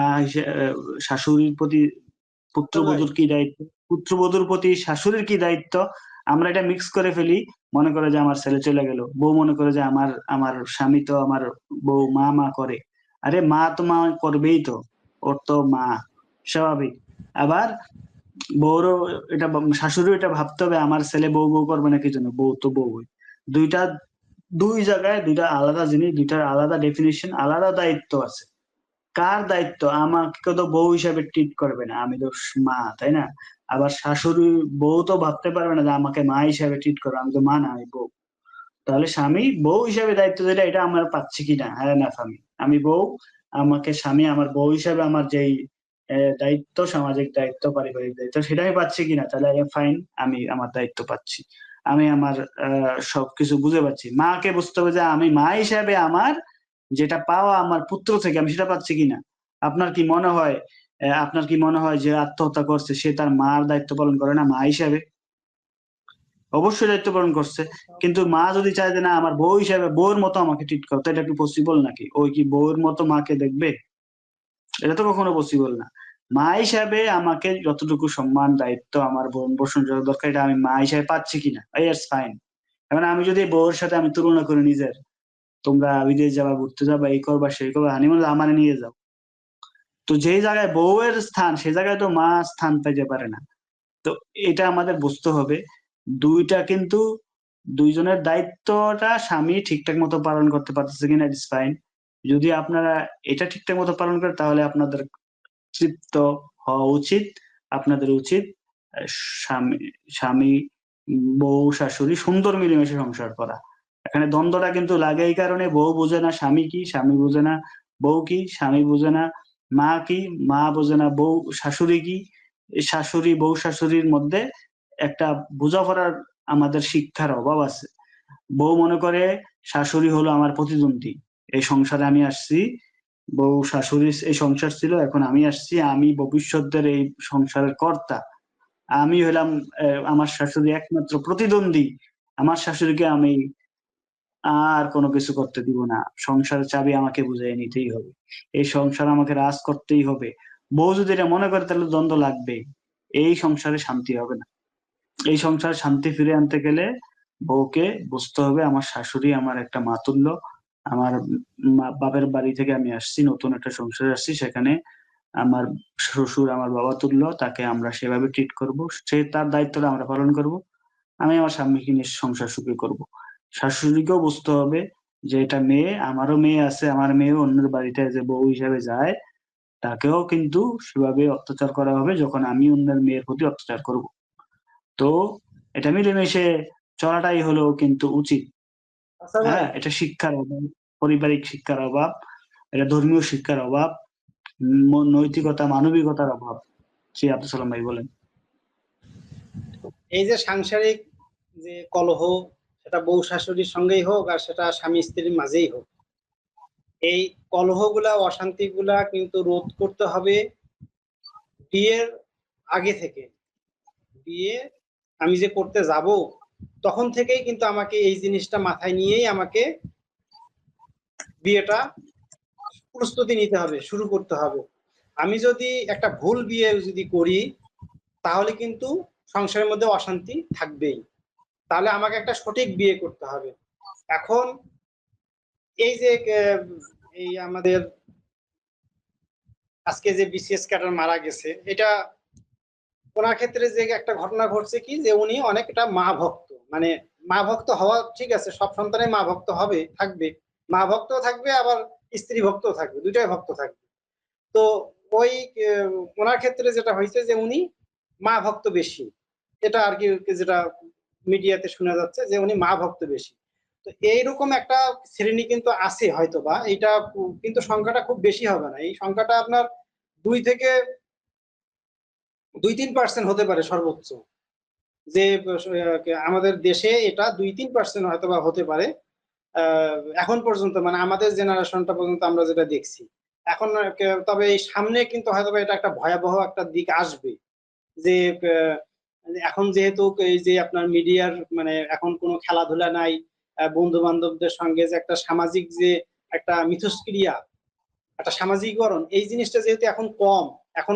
শাশুড়ির প্রতি তো ভাই, পুত্রবধূর কি দায়িত্ব, পুত্রবধূর প্রতি শাশুড়ির কি দায়িত্ব, আমরা এটা মিক্স করে ফেলি। মনে করে যে আমার ছেলে চলে গেল, বউ মনে করে যে আমার আমার স্বামী তো আমার বউ মা করে। আরে মা তো মা করবেই তো, ওর তো মা, স্বাভাবিক। আবার বউরও এটা, শাশুড়ি এটা ভাবতে হবে আমার ছেলে বউ বউ করবে না কি জন্য, বউ তো বউই। দুইটা, দুই জায়গায় দুইটা আলাদা জিনিস, দুইটার আলাদা ডেফিনিশন, আলাদা দায়িত্ব আছে। কার দায়িত্ব, আমাকে তো বউ হিসাবে ট্রিট করবে না, আমি তো মা, তাই না? আবার শাশুড়ি বউ তো ভাবতে পারবে না যে আমাকে মা হিসাবে ট্রিট করবে, আমি তো মা না, আমি বউ। তাহলে স্বামী বউ হিসাবে দায়িত্ব যেটা, এটা আমার পাচ্ছি কিনা, হ্যাঁ না আমি বউ, আমাকে স্বামী আমার বউ হিসাবে আমার যেই দায়িত্ব, সামাজিক দায়িত্ব, পারিবারিক দায়িত্ব, সেটা আমি পাচ্ছি কিনা, তাহলে ফাইন, আমি আমার দায়িত্ব পাচ্ছি, আমি আমার সবকিছু বুঝে পাচ্ছি। মাকে বুঝতে হবে যে আমি মা হিসাবে আমার যেটা পাওয়া আমার পুত্র থেকে, আমি সেটা পাচ্ছি কিনা। আপনার কি মনে হয়, আপনার কি মনে হয় যে আত্মহত্যা করছে সে তার মার দায়িত্ব পালন করে না মা হিসাবে? অবশ্যই দায়িত্ব পালন করছে। কিন্তু মা যদি চায় যে না আমার বউ হিসেবে বউর মতো আমাকে ট্রিট করো, তো এটা কি পসিবল নাকি? ওই কি বউর মতো মাকে দেখবে? এটা তো কখনো পসিবল না। মা হিসাবে আমাকে যতটুকু সম্মান দায়িত্ব আমার বোন পোষণ যত দরকার, এটা আমি মা হিসাবে পাচ্ছি কিনা, ইটস ফাইন। এখন আমি যদি বউর সাথে আমি তুলনা করি নিজের, তোমরা বিদেশ যাবা, ঘুরতে যাবা, এই করবা সেই করবা, হানিমুন আমারে নিয়ে যাও, তো যেই জায়গায় বউয়ের স্থান সেই জায়গায় তো মা স্থান পাইতে পারে না। তো এটা আমাদের বুঝতে হবে, দুইটা কিন্তু দুইজনের দায়িত্বটা স্বামী ঠিকঠাক মতো পালন করতে পারতেছে কিনা, ইটস ফাইন। যদি আপনারা এটা ঠিকঠাক মতো পালন করেন, তাহলে আপনাদের তৃপ্ত হওয়া উচিত। আপনাদের উচিত স্বামী স্বামী বউ শাশুড়ি সুন্দর মিলেমিশে সংসার করা। এখানে দ্বন্দ্বটা কিন্তু লাগে এই কারণে, বউ বোঝে না স্বামী কি, স্বামী বোঝে না বউ কি, স্বামী বোঝে না মা কি, মা বোঝে না বউ শাশুড়ি কি। এই শাশুড়ি বউ শাশুড়ির মধ্যে একটা বোঝাপড়ার আমাদের শিক্ষার অভাব আছে। বউ মনে করে শাশুড়ি হলো আমার প্রতিদ্বন্দ্বী। এই সংসারে আমি আসছি, বউ শাশুড়ির এই সংসার ছিল, এখন আমি আসছি, আমি ভবিষ্যতের এই সংসারের কর্তা। আমি হলাম আমার শাশুড়ি একমাত্র প্রতিদ্বন্দ্বী। আমার শাশুড়িকে আমি আর কোনো কিছু করতে দিব না। সংসারের চাবি আমাকে বুঝিয়ে নিতেই হবে। এই সংসার আমাকে রাজ করতেই হবে। বউ যদি এটা মনে করে তাহলে দ্বন্দ্ব লাগবেই। এই সংসারে শান্তি হবে না। এই সংসারে শান্তি ফিরিয়ে আনতে গেলে বউকে বুঝতে হবে আমার শাশুড়ি আমার একটা মাতুল্য। আমার বাপের বাড়ি থেকে আমি আসছি, নতুন একটা সংসারে আসছি। সেখানে আমার শ্বশুর আমার বাবা তুল্য। তাকে আমরা সেভাবে ট্রিট করব। সে তার দায়িত্বটা আমরা পালন করব। আমি আমার স্বামীকে নিয়ে সংসার সুখী করব। শাশুড়িকেও বুঝতে হবে যে এটা মেয়ে, আমারও মেয়ে আছে, আমার মেয়েও অন্যের বাড়িতে যে বউ হিসেবে যায়, তাকেও কিন্তু সেভাবে অত্যাচার করা হবে যখন আমি অন্যের মেয়ের প্রতি অত্যাচার করব। তো এটা মিলেমিশে চলাটাই হলো কিন্তু উচিত। আচ্ছা ভাই, হ্যাঁ, এটা শিক্ষার অভাব, পারিবারিক শিক্ষার অভাব, এটা ধর্মীয় শিক্ষার অভাব, নৈতিকতা, মানবিকতার অভাব। জি, আব্দুল সালাম ভাই বলেন। এই যে সাংসারিক যে কলহ, সেটা বউ শাশুড়ির সঙ্গেই হোক আর সেটা স্বামী স্ত্রীর মাঝেই হোক, এই কলহগুলা অশান্তিগুলা কিন্তু রোধ করতে হবে বিয়ের আগে থেকে। বিয়ে আমি যে করতে যাব তখন থেকেই কিন্তু আমাকে এই জিনিসটা মাথায় নিয়েই আমাকে বিয়েটা প্রস্তুতি নিতে হবে, শুরু করতে হবে। আমি যদি একটা ভুল বিয়ে যদি করি তাহলে কিন্তু সংসারের মধ্যে অশান্তি থাকবেই। তাহলে আমাকে একটা সঠিক বিয়ে করতে হবে। এখন এই যে এই আমাদের আজকে যে বিসিএস ক্যাডার মারা গেছে, এটা ওনার ক্ষেত্রে যে একটা ঘটনা ঘটছে কি, যে উনি অনেকটা মা ভক্ত, মানে মা ভক্ত হওয়া ঠিক আছে, সব সন্তানের মা ভক্ত হবে, থাকবে, মা ভক্ত থাকবে, আবার স্ত্রী ভক্ত থাকবে, দুইটাই ভক্ত থাকবে। তো ওই ওনার ক্ষেত্রে যেটা হয়েছে যে উনি মা ভক্ত বেশি, এটা আর কি যেটা মিডিয়াতে শোনা যাচ্ছে যে উনি মা ভক্ত বেশি। তো এইরকম একটা শ্রেণী কিন্তু আছে হয়তো, বা এটা কিন্তু সংখ্যাটা খুব বেশি হবে না, এই সংখ্যাটা আপনার 2-3% হতে পারে সর্বোচ্চ। যে আমাদের দেশে এটা 2-3% হয়তো বা হতে পারে এখন পর্যন্ত, মানে আমাদের জেনারেশনটা পর্যন্ত আমরা যেটা দেখছি এখন। তবে এই সামনে কিন্তু হয়তো বা এটা একটা ভয়াবহ একটা দিক আসবে, যে এখন যেহেতু এই যে আপনার মিডিয়ার মানে এখন কোনো খেলাধুলা নাই, বন্ধু বান্ধবদের সঙ্গে যে একটা সামাজিক যে একটা মিথস্ক্রিয়া, একটা সামাজিকীকরণ, এই জিনিসটা যেহেতু এখন কম, এখন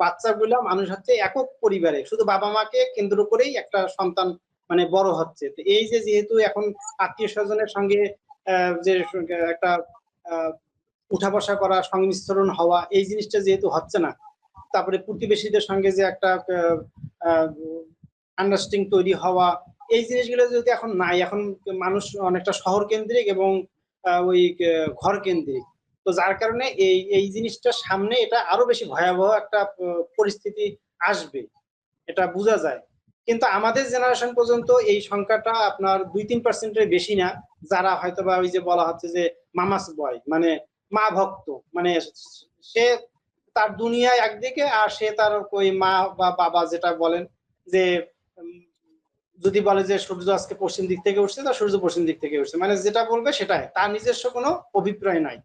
বাচ্চাগুলা মানুষ হচ্ছে একক পরিবারে, শুধু বাবা মাকে কেন্দ্র করেই একটা সন্তান মানে বড় হচ্ছে। তো এই যে যেহেতু এখন আত্মীয় স্বজনের সঙ্গে যে একটা আহ, উঠা বসা করা, সংমিশ্রণ হওয়া, এই জিনিসটা যেহেতু হচ্ছে না, তারপরে প্রতিবেশীদের সঙ্গে যে একটা আন্ডারস্ট্যান্ডিং তৈরি হওয়া, এই জিনিসগুলো যদি এখন নাই, এখন মানুষ অনেকটা শহর কেন্দ্রিক এবং ওই ঘর কেন্দ্রিক। তো যার কারণে এই এই জিনিসটা সামনে এটা আরো বেশি ভয়াবহ একটা পরিস্থিতি আসবে, এটা বোঝা যায়। কিন্তু আমাদের জেনারেশন পর্যন্ত এই সংখ্যাটা আপনার 2-3%-এর বেশি না, যারা হয়তো বা ওই যে বলা হচ্ছে যে মামাস বয়, মানে মা ভক্ত, মানে সে তার দুনিয়ায় একদিকে আর সে তার ওই মা বা বাবা যেটা বলেন যে যদি বলে যে সূর্য আজকে পশ্চিম দিক থেকে উঠছে, তা সূর্য পশ্চিম দিক থেকে উঠছে, মানে যেটা বলবে সেটাই, তার নিজস্ব কোনো অভিপ্রায় নাই।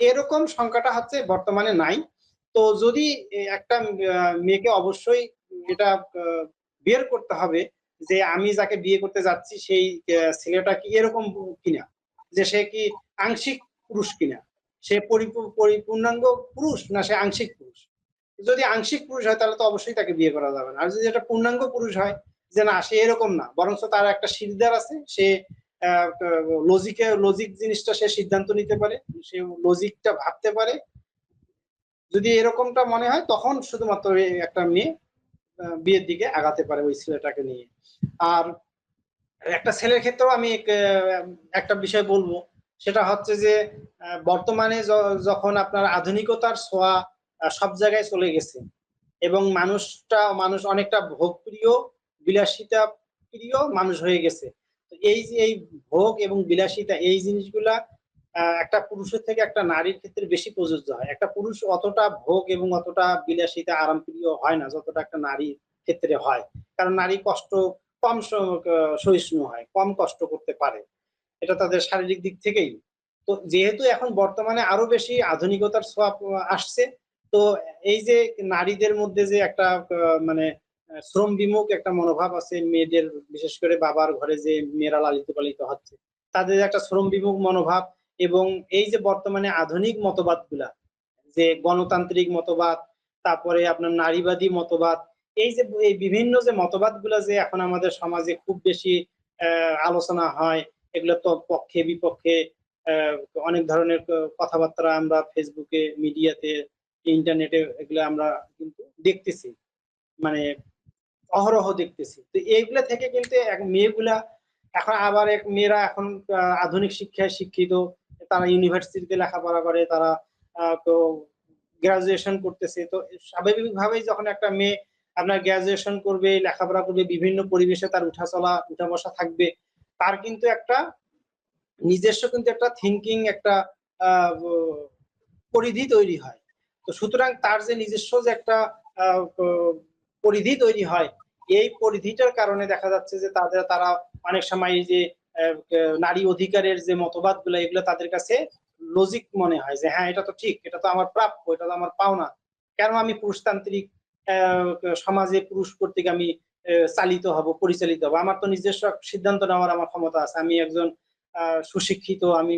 এরকম সংখ্যাটা হচ্ছে বর্তমানে নাই। তো যদি একটা মেয়েকে অবশ্যই এটা বের করতে হবে যে আমি যাকে বিয়ে করতে যাচ্ছি সেই ছেলেটা কি এরকম কিনা, যে সে কি আংশিক পুরুষ কিনা, সে পরিপূর্ণাঙ্গ পুরুষ না সে আংশিক পুরুষ। যদি আংশিক পুরুষ হয় তাহলে তো অবশ্যই তাকে বিয়ে করা যাবে না। আর যদি এটা পূর্ণাঙ্গ পুরুষ হয়, যে না সে এরকম না, বরঞ্চ তার একটা শিরদার আছে, সে লজিক জিনিসটা সে সিদ্ধান্ত নিতে পারে, সে লজিকটা ভাবতে পারে, যদি এরকমটা মনে হয় তখন শুধুমাত্র একটা মেয়ে বিয়ের দিকে আগাতে পারে ওই ছেলেটাকে নিয়ে। আর একটা ছেলের ক্ষেত্রেও আমি একটা বিষয় বলবো, সেটা হচ্ছে যে বর্তমানে যখন আপনার আধুনিকতার ছোঁয়া সব জায়গায় চলে গেছে এবং মানুষ অনেকটা ভোগপ্রিয়, বিলাসিতা প্রিয় মানুষ হয়ে গেছে। তো এই যে এই ভোগ এবং বিলাসিতা এই জিনিসগুলা একটা পুরুষের থেকে একটা নারীর ক্ষেত্রে বেশি প্রযোজ্য হয়। একটা পুরুষ অতটা ভোগ এবং অতটা বিলাসিতা আরামপ্রিয় হয় না যতটা একটা নারীর ক্ষেত্রে হয়। কারণ নারী কষ্ট কম সহিষ্ণু হয়, কম কষ্ট করতে পারে। এটা তাদের শারীরিক দিক থেকেই। তো যেহেতু এখন বর্তমানে আরো বেশি আধুনিকতার ছোঁয়া আসছে, তো এই যে নারীদের মধ্যে যে একটা মানে শ্রম বিমুখ একটা মনোভাব আছে মেয়েদের, বিশেষ করে বাবার ঘরে যে মেয়েরা লালিত পালিত হচ্ছে, তাদের একটা শ্রম বিমুখ মনোভাব এবং এই যে বর্তমানে আধুনিক মতবাদগুলা, যে গণতান্ত্রিক মতবাদ, তারপরে আপনার নারীবাদী মতবাদ, এই যে এই বিভিন্ন যে মতবাদগুলা যে এখন আমাদের সমাজে খুব বেশি আলোচনা হয়, এগুলো তো পক্ষে বিপক্ষে আহ, অনেক ধরনের কথাবার্তা আমরা ফেসবুকে, মিডিয়াতে, ইন্টারনেটে এগুলো আমরা কিন্তু দেখতেছি, মানে অহরহ দেখতেছি। তো এইগুলা থেকে কিন্তু এক মেয়েগুলা এখন আবার এক মেয়েরা এখন আধুনিক শিক্ষায় শিক্ষিত, তারা ইউনিভার্সিটিতে লেখাপড়া করে, তারা তো গ্রাজুয়েশন করতেছে। তো স্বাভাবিকভাবেই যখন একটা মেয়ে আপনার গ্রাজুয়েশন করবে, লেখাপড়া করবে, বিভিন্ন পরিবেশে তার উঠা চলা উঠা বসা থাকবে, তার কিন্তু একটা নিজস্ব কিন্তু একটা থিঙ্কিং একটা আহ, পরিধি তৈরি হয়। তো সুতরাং তার যে নিজস্ব যে একটা পরিধি তৈরি হয়, এই পরিধিটার কারণে দেখা যাচ্ছে যে তারা অনেক সময় এই যে নারী অধিকারের যে মতবাদ গুলো, এগুলো তাদের কাছে লজিক মনে হয় যে হ্যাঁ এটা তো ঠিক, এটা তো আমার প্রাপ্য, এটা তো আমার পাওনা। কেন আমি পুরুষতান্ত্রিক সমাজে পুরুষ কর্তৃক আমি চালিত হব, পরিচালিত হব? আমার তো নিজস্ব সিদ্ধান্ত নেওয়ার আমার ক্ষমতা আছে। আমি একজন সুশিক্ষিত, আমি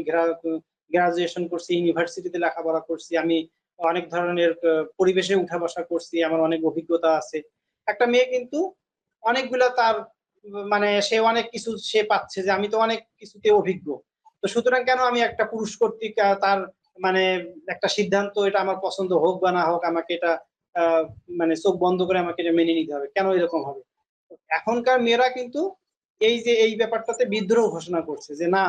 গ্রাজুয়েশন করছি, ইউনিভার্সিটিতে লেখাপড়া করছি, আমি অনেক ধরনের পরিবেশে উঠা বসা করছি, আমার অনেক অভিজ্ঞতা আছে। একটা মেয়ে কিন্তু অনেকগুলা তার মানে সে অনেক কিছু সে পাচ্ছে যে আমি তো অনেক কিছুতে অভিজ্ঞ। তো সুতরাং কেন আমি একটা পুরুষ কর্তৃক তার মানে একটা সিদ্ধান্ত, এটা আমার পছন্দ হোক বা না হোক, আমাকে এটা আহ, মানে চোখ বন্ধ করে আমাকে এটা মেনে নিতে হবে? কেন এরকম হবে? এখনকার মেয়েরা কিন্তু এই যে এই ব্যাপারটাতে বিদ্রোহ ঘোষণা করছে যে না,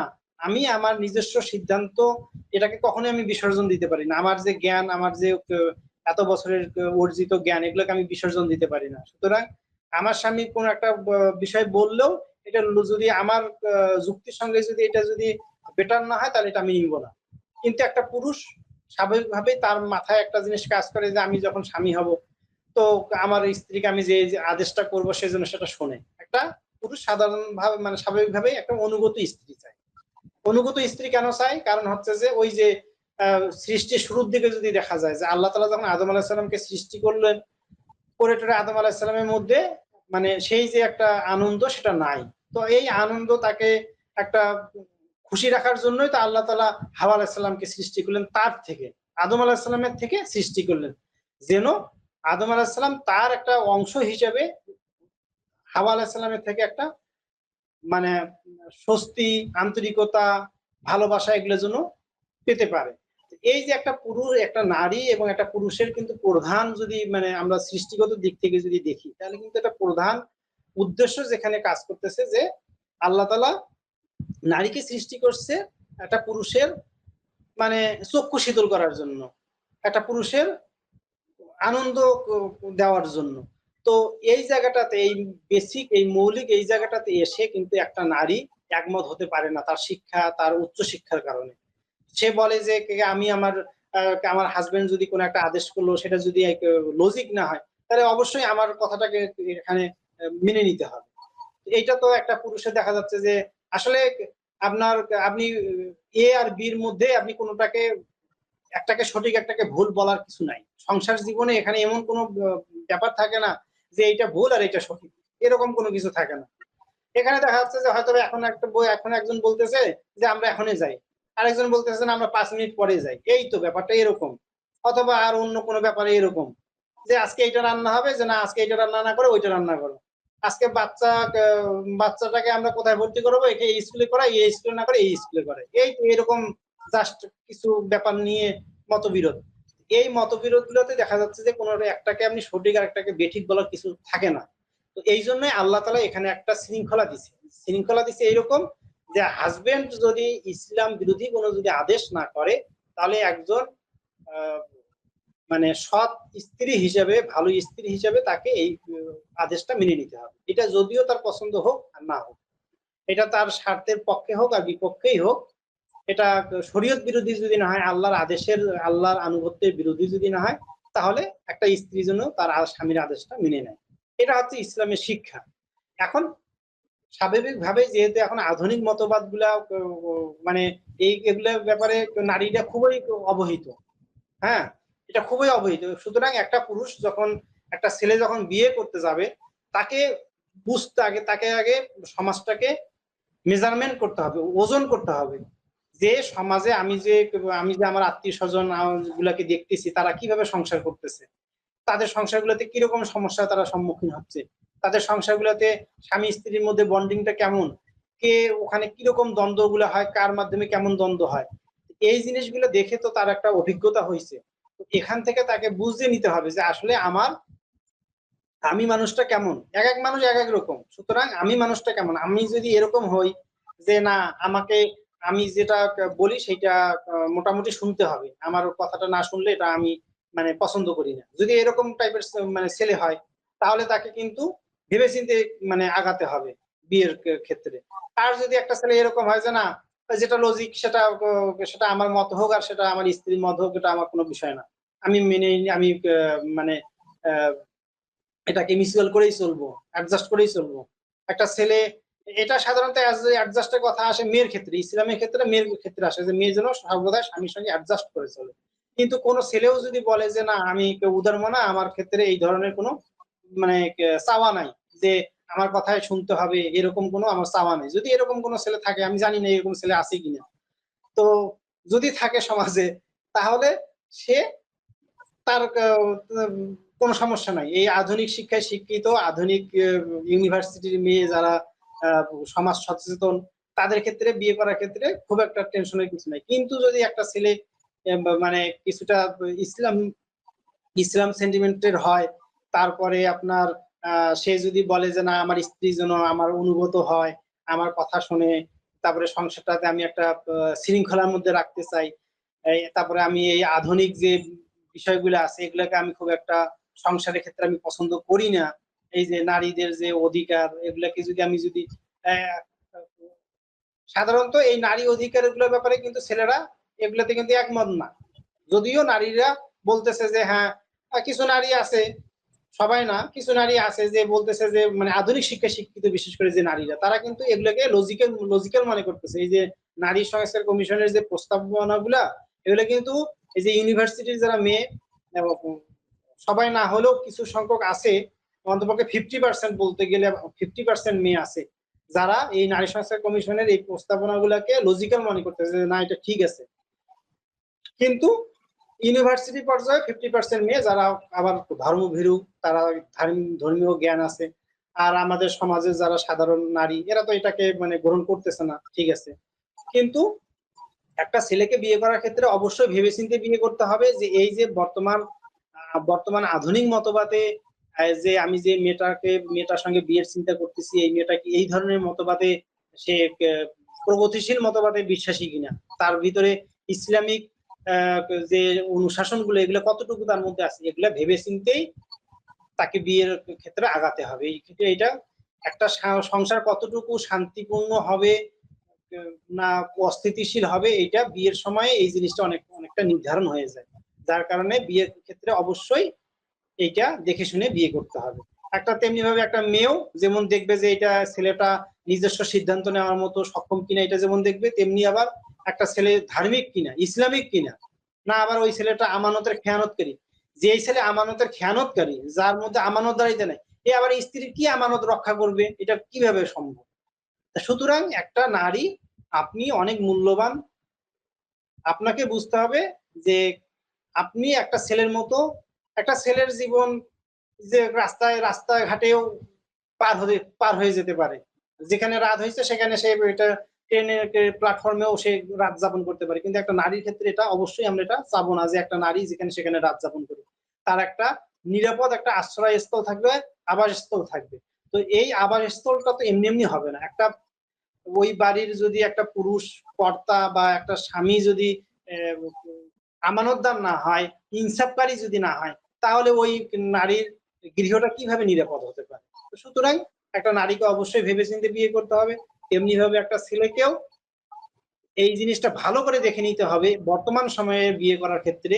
আমি আমার নিজস্ব সিদ্ধান্ত, এটাকে কখনোই আমি বিসর্জন দিতে পারি না। আমার যে জ্ঞান, আমার যে এত বছরের অর্জিত জ্ঞান, এগুলোকে আমি বিসর্জন দিতে পারি না। সুতরাং আমার স্বামী কোন একটা বিষয় বললেও এটা যদি আমার যুক্তির সঙ্গে যদি এটা যদি বেটার না হয়, তাহলে এটা আমি নিব না। কিন্তু একটা পুরুষ স্বাভাবিকভাবেই তার মাথায় একটা জিনিস কাজ করে যে আমি যখন স্বামী হব, তো আমার স্ত্রীকে আমি যে আদেশটা করবো সেজন্য সেটা শোনে। একটা পুরুষ সাধারণ ভাবে মানে স্বাভাবিকভাবেই একটা অনুগত স্ত্রী চায়। অনুগত স্ত্রী কেন চায়? কারণ হচ্ছে যে ওই যে সৃষ্টির শুরুর দিকে যদি দেখা যায় যে আল্লাহ তালা যখন আদম আলাহিসাল্লামকে সৃষ্টি করলেন, করে টোরে আদম আলাহিসাল্লামের মধ্যে মানে সেই যে একটা আনন্দ সেটা নাই। তো এই আনন্দ তাকে একটা খুশি রাখার জন্যই তো আল্লাহ তালা হাওয়া আলাহিসাল্লামকে সৃষ্টি করলেন, তার থেকে আদম আলাহিসাল্লামের থেকে সৃষ্টি করলেন, যেন আদম আলাহিসাল্লাম তার একটা অংশ হিসেবে হাওয়া আলাহিসাল্লামের থেকে একটা মানে স্বস্তি, আন্তরিকতা, ভালোবাসা এগুলোর জন্য পেতে পারে। এই যে একটা পুরুষ, একটা নারী এবং একটা পুরুষের কিন্তু প্রধান যদি মানে আমরা সৃষ্টিগত দিক থেকে যদি দেখি, তাহলে কিন্তু একটা প্রধান উদ্দেশ্য যেখানে কাজ করতেছে যে আল্লাহ তালা নারীকে সৃষ্টি করছে একটা পুরুষের মানে চক্ষু শীতল করার জন্য, একটা পুরুষের আনন্দ দেওয়ার জন্য। তো এই জায়গাটাতে এই বেসিক এই মৌলিক এই জায়গাটাতে এসে কিন্তু একটা নারী একমত হতে পারে না তার শিক্ষা, তার উচ্চ শিক্ষার কারণে। সে বলে যে আমি আমার হাজবেন্ড যদি কোনো একটা আদেশ করলো, সেটা যদি লজিক না হয়, তাহলে অবশ্যই আমার কথাটাকে এখানে মেনে নিতে হবে। এইটা তো একটা পুরুষের দেখা যাচ্ছে যে আসলে আপনার আপনি এ আর বির মধ্যে আপনি কোনোটাকে একটাকে সঠিক একটাকে ভুল বলার কিছু নাই। সংসার জীবনে এখানে এমন কোনো ব্যাপার থাকে না যে এইটা ভুল আর এটা সঠিক, এরকম কোনো কিছু থাকে না। এখানে দেখা যাচ্ছে যে হয়তো এখন একটা বই, এখন একজন বলতেছে যে আমরা এখনই যাই, আরেকজন বলতেছে না আমরা 5 মিনিট পরে যাই, এই তো ব্যাপারটা এরকম। অথবা আর অন্য কোনো ব্যাপারে এরকম যে আজকে এইটা রান্না হবে, যে না আজকে এইটা রান্না না করে ওইটা রান্না করো। আজকে বাচ্চাটাকে আমরা কোথায় ভর্তি করবো, এটা এই স্কুলে করাই, এই স্কুলে না করে এই স্কুলে করাই, এই তো এরকম জাস্ট কিছু ব্যাপার নিয়ে মতবিরোধ। এই মতবিরোধ গুলোতে দেখা যাচ্ছে যে কোনো একটাকে আপনি সঠিক আর একটাকে বেঠিক বলার কিছু থাকে না। তো এই জন্যই আল্লাহ তালা এখানে একটা শৃঙ্খলা দিছে। শৃঙ্খলা দিছে এইরকম যে হাজবেন্ড যদি ইসলাম বিরোধী কোনো যদি আদেশ না করে, তাহলে একজন মানে সৎ স্ত্রী হিসেবে, ভালো স্ত্রী হিসেবে তাকে এই আদেশটা মেনে নিতে হবে, এটা যদিও তার পছন্দ হোক আর না হোক। এটা তার স্বার্থের পক্ষে হোক আর বিপক্ষেই হোক, এটা শরীয়ত বিরোধী যদি না হয়, আল্লাহর আদেশের, আল্লাহর আনুগত্যের বিরোধী যদি না হয়, তাহলে একটা স্ত্রী যেন তার স্বামীর আদেশটা মেনে নেয়। এটা হচ্ছে ইসলামের শিক্ষা। এখন স্বাভাবিকভাবে যেহেতু এখন আধুনিক মতবাদ গুলা মানে এগুলোর ব্যাপারে নারীরা খুবই অবহিত। হ্যাঁ, এটা খুবই অবহিত। সুতরাং একটা পুরুষ যখন, একটা ছেলে যখন বিয়ে করতে যাবে, তাকে বুঝতে আগে, তাকে আগে সমাজটাকে মেজারমেন্ট করতে হবে, ওজন করতে হবে, যে সমাজে আমি যে আমার আত্মীয় স্বজন গুলাকে দেখতেছি তারা কিভাবে সংসার করতেছে, তাদের সংসারগুলোতে কিরকম সমস্যা তারা সম্মুখীন হচ্ছে, তাদের সংসারগুলোতে স্বামী স্ত্রীর মধ্যে বন্ডিংটা কেমন, কে ওখানে কিরকম দ্বন্দ্বগুলো হয়, কার মাধ্যমে কেমন দ্বন্দ্ব হয়, এই জিনিসগুলো দেখে তো তার একটা অভিজ্ঞতা হয়েছে। এখান থেকে তাকে বুঝে নিতে হবে যে আসলে আমি মানুষটা কেমন, এক এক মানুষ এক এক রকম। সুতরাং আমি মানুষটা কেমন, আমি যদি এরকম হই যে না, আমাকে আমি যেটা বলি সেটা মোটামুটি শুনতে হবে, আমার কথাটা না শুনলে এটা আমি মানে পছন্দ করি না, যদি এরকম টাইপের মানে ছেলে হয়, তাহলে তাকে কিন্তু ভেবেচিন্তে মানে আগাতে হবে বিয়ের ক্ষেত্রে। আর যদি একটা ছেলে এরকম হয় যে না, যেটা লজিক সেটা সেটা আমার মত হোক আর সেটা আমার স্ত্রীর মত হোক, এটা আমার কোনো বিষয় না, আমি মেনে আমি মানে এটাকে মিউচুয়াল করেই চলবো, অ্যাডজাস্ট করেই চলবো। একটা ছেলে, এটা সাধারণত অ্যাডজাস্টের কথা আসে মেয়ের ক্ষেত্রে, ইসলামের ক্ষেত্রে মেয়ের ক্ষেত্রে আসে যে মেয়ে যেন সর্বদা স্বামীর সঙ্গে অ্যাডজাস্ট করে চলে। কিন্তু কোনো ছেলেও যদি বলে যে না আমি উদারমনা, আমার ক্ষেত্রে এই ধরনের কোনো মানে চাওয়া নাই যে আমার কথাই শুনতে হবে, এরকম কোনো আমার চাওয়া নেই, যদি এরকম কোনো ছেলে থাকে, আমি জানি না এরকম ছেলে আছে কিনা, তো যদি থাকে সমাজে, তাহলে সে তার কোনো সমস্যা নাই। এই আধুনিক শিক্ষায় শিক্ষিত আধুনিক ইউনিভার্সিটির মেয়ে যারা সমাজ সচেতন, তাদের ক্ষেত্রে বিয়ে করার ক্ষেত্রে খুব একটা টেনশনের কিছু নাই। কিন্তু যদি একটা ছেলে মানে কিছুটা ইসলাম ইসলাম সেন্টিমেন্টের হয়, তারপরে আপনার সে যদি বলে যে না আমার স্ত্রী যেন আমার অনুগত হয়, আমার কথা শুনে, তারপরে সংসারটাতে আমি একটা শৃঙ্খলার মধ্যে রাখতে চাই, তারপরে আমি এই আধুনিক যে বিষয়গুলো আছে এগুলোকে আমি খুব একটা সংসারের ক্ষেত্রে আমি পছন্দ করি না, এই যে নারীদের যে অধিকার এগুলাকে যদি আহ, সাধারণত এই নারী অধিকার এগুলোর ব্যাপারে কিন্তু ছেলেরা এগুলোতে কিন্তু একমত না। যদিও নারীরা বলতেছে যে হ্যাঁ, কিছু নারী আছে, সবাই না, কিছু নারী আছে যে বলতেছে যে মানে আধুনিক শিক্ষা শিক্ষিত বিশেষ করে যে নারীরা, তারা কিন্তু এগুলোকে লজিক্যাল মনে করতেছে। এই যে নারী সংস্কার কমিশনের যে প্রস্তাবনা গুলা, এগুলো কিন্তু এই যে ইউনিভার্সিটির যারা মেয়ে, সবাই না হলেও কিছু সংখ্যক আছে, অন্তপক্ষে 50% বলতে গেলে 50% মেয়ে আছে যারা এই নারী সংস্কার কমিশনের এই প্রস্তাবনা গুলাকে লজিক্যাল মনে করতেছে, না এটা ঠিক আছে। কিন্তু ইউনিভার্সিটি পর্যায়ে 50% মেয়ে যারা আবার ধর্মভীরু, তারা ধর্মীয় জ্ঞান আছে, আর আমাদের সমাজে যারা সাধারণ নারী এরা তো এটাকে মানে গ্রহণ করতেছে না, ঠিক আছে। কিন্তু একটা ছেলেকে বিয়ে করার ক্ষেত্রে অবশ্যই ভেবেচিন্তে বিয়ে করতে হবে, যে এই যে বর্তমান আধুনিক মতবাদে যে আমি যে মেয়েটার সঙ্গে বিয়ের চিন্তা করতেছি, এই মেয়েটা কি এই ধরনের মতবাদে সে প্রগতিশীল মতবাদে বিশ্বাসী কিনা, তার ভিতরে ইসলামিক যে অনুশাসন গুলো এগুলো কতটুকু তার মধ্যে আছে, এগুলা ভেবে চিন্তেই তাকে বিয়ের ক্ষেত্রে আগাতে হবে। এই ক্ষেত্রে এটা একটা সংসার কতটুকু শান্তিপূর্ণ হবে না অস্থিতিশীল হবে, এটা বিয়ের সময় এই জিনিসটা অনেকটা নির্ধারণ হয়ে যায়। যার কারণে বিয়ের ক্ষেত্রে অবশ্যই এইটা দেখে শুনে বিয়ে করতে হবে। একটা তেমনি ভাবে একটা মেয়েও যেমন দেখবে যে এটা ছেলেটা নিজস্ব সিদ্ধান্ত নেওয়ার মতো সক্ষম কিনা, এটা যেমন দেখবে, তেমনি আবার একটা ছেলে ধার্মিক কিনা, ইসলামিক কিনা, না আবার ওই ছেলেটা আমানতের খেয়ানতকারী। যে ছেলে আমানতের খেয়ানতকারী, যার মধ্যে আমানতদারিতা নেই, এ আবার স্ত্রীর কি আমানত রক্ষা করবে, এটা কিভাবে সম্ভব? সুতরাং একটা নারী আপনি অনেক মূল্যবান, আপনাকে বুঝতে হবে যে আপনি একটা ছেলের মতো, একটা ছেলের জীবন যে রাস্তায় ঘাটেও পার হয়ে যেতে পারে, যেখানে রাত হয়েছে সেখানে সে এটা ট্রেনের প্ল্যাটফর্মেও সে রাত যাপন করতে পারে। কিন্তু একটা নারীর ক্ষেত্রে এটা অবশ্যই আমরা এটা চাবো না যে একটা নারী যেখানে সেখানে রাত যাপন করে, তার একটা নিরাপদ একটা আশ্রয়স্থল থাকবে, আবাসস্থল থাকবে। তো এই আবাসস্থলটা তো এমনি এমনি হবে না। একটা ওই বাড়ির যদি একটা পুরুষ কর্তা বা একটা স্বামী যদি আমানতদার না হয়, ইনসাফকারী যদি না হয়, তাহলে ওই নারীর গৃহটা কিভাবে নিরাপদ হতে পারে? সুতরাং একটা নারীকে অবশ্যই ভেবেচিন্তে বিয়ে করতে হবে। তেমনি ভাবে একটা ছেলেকেও এই জিনিসটা ভালো করে দেখে নিতে হবে বর্তমান সময়ে বিয়ে করার ক্ষেত্রে,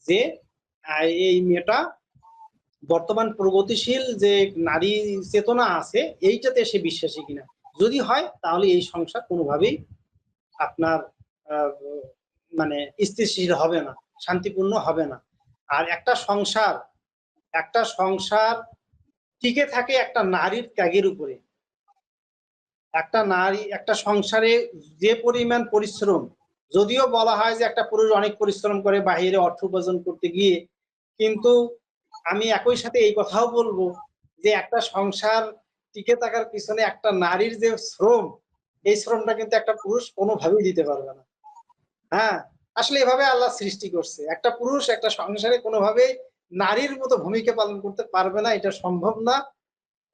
যে এই মেয়েটা বর্তমান প্রগতিশীল যে নারী চেতনা আছে এইটাতে সে বিশ্বাসী কিনা। যদি হয় তাহলে এই সংসার কোনোভাবেই আপনার আহ, মানে স্থিতিশীল হবে না, শান্তিপূর্ণ হবে না। আর একটা সংসার টিকে থাকে একটা নারীর ত্যাগের উপরে। একটা সংসারে যে পরিমাণ পরিশ্রম, যদিও বলা হয় যে একটা পুরুষ অনেক পরিশ্রম করে বাইরে অর্থ উপার্জন করতে গিয়ে, কিন্তু আমি একই সাথে এই কথাও বলবো যে একটা সংসার টিকে থাকার পিছনে একটা নারীর যে শ্রম, এই শ্রমটা কিন্তু একটা পুরুষ কোনোভাবেই দিতে পারবে না। হ্যাঁ, আসলে এভাবে আল্লাহ সৃষ্টি করছে, একটা পুরুষ একটা সংসারে কোনোভাবেই নারীর মতো ভূমিকা পালন করতে পারবে না, এটা সম্ভব না।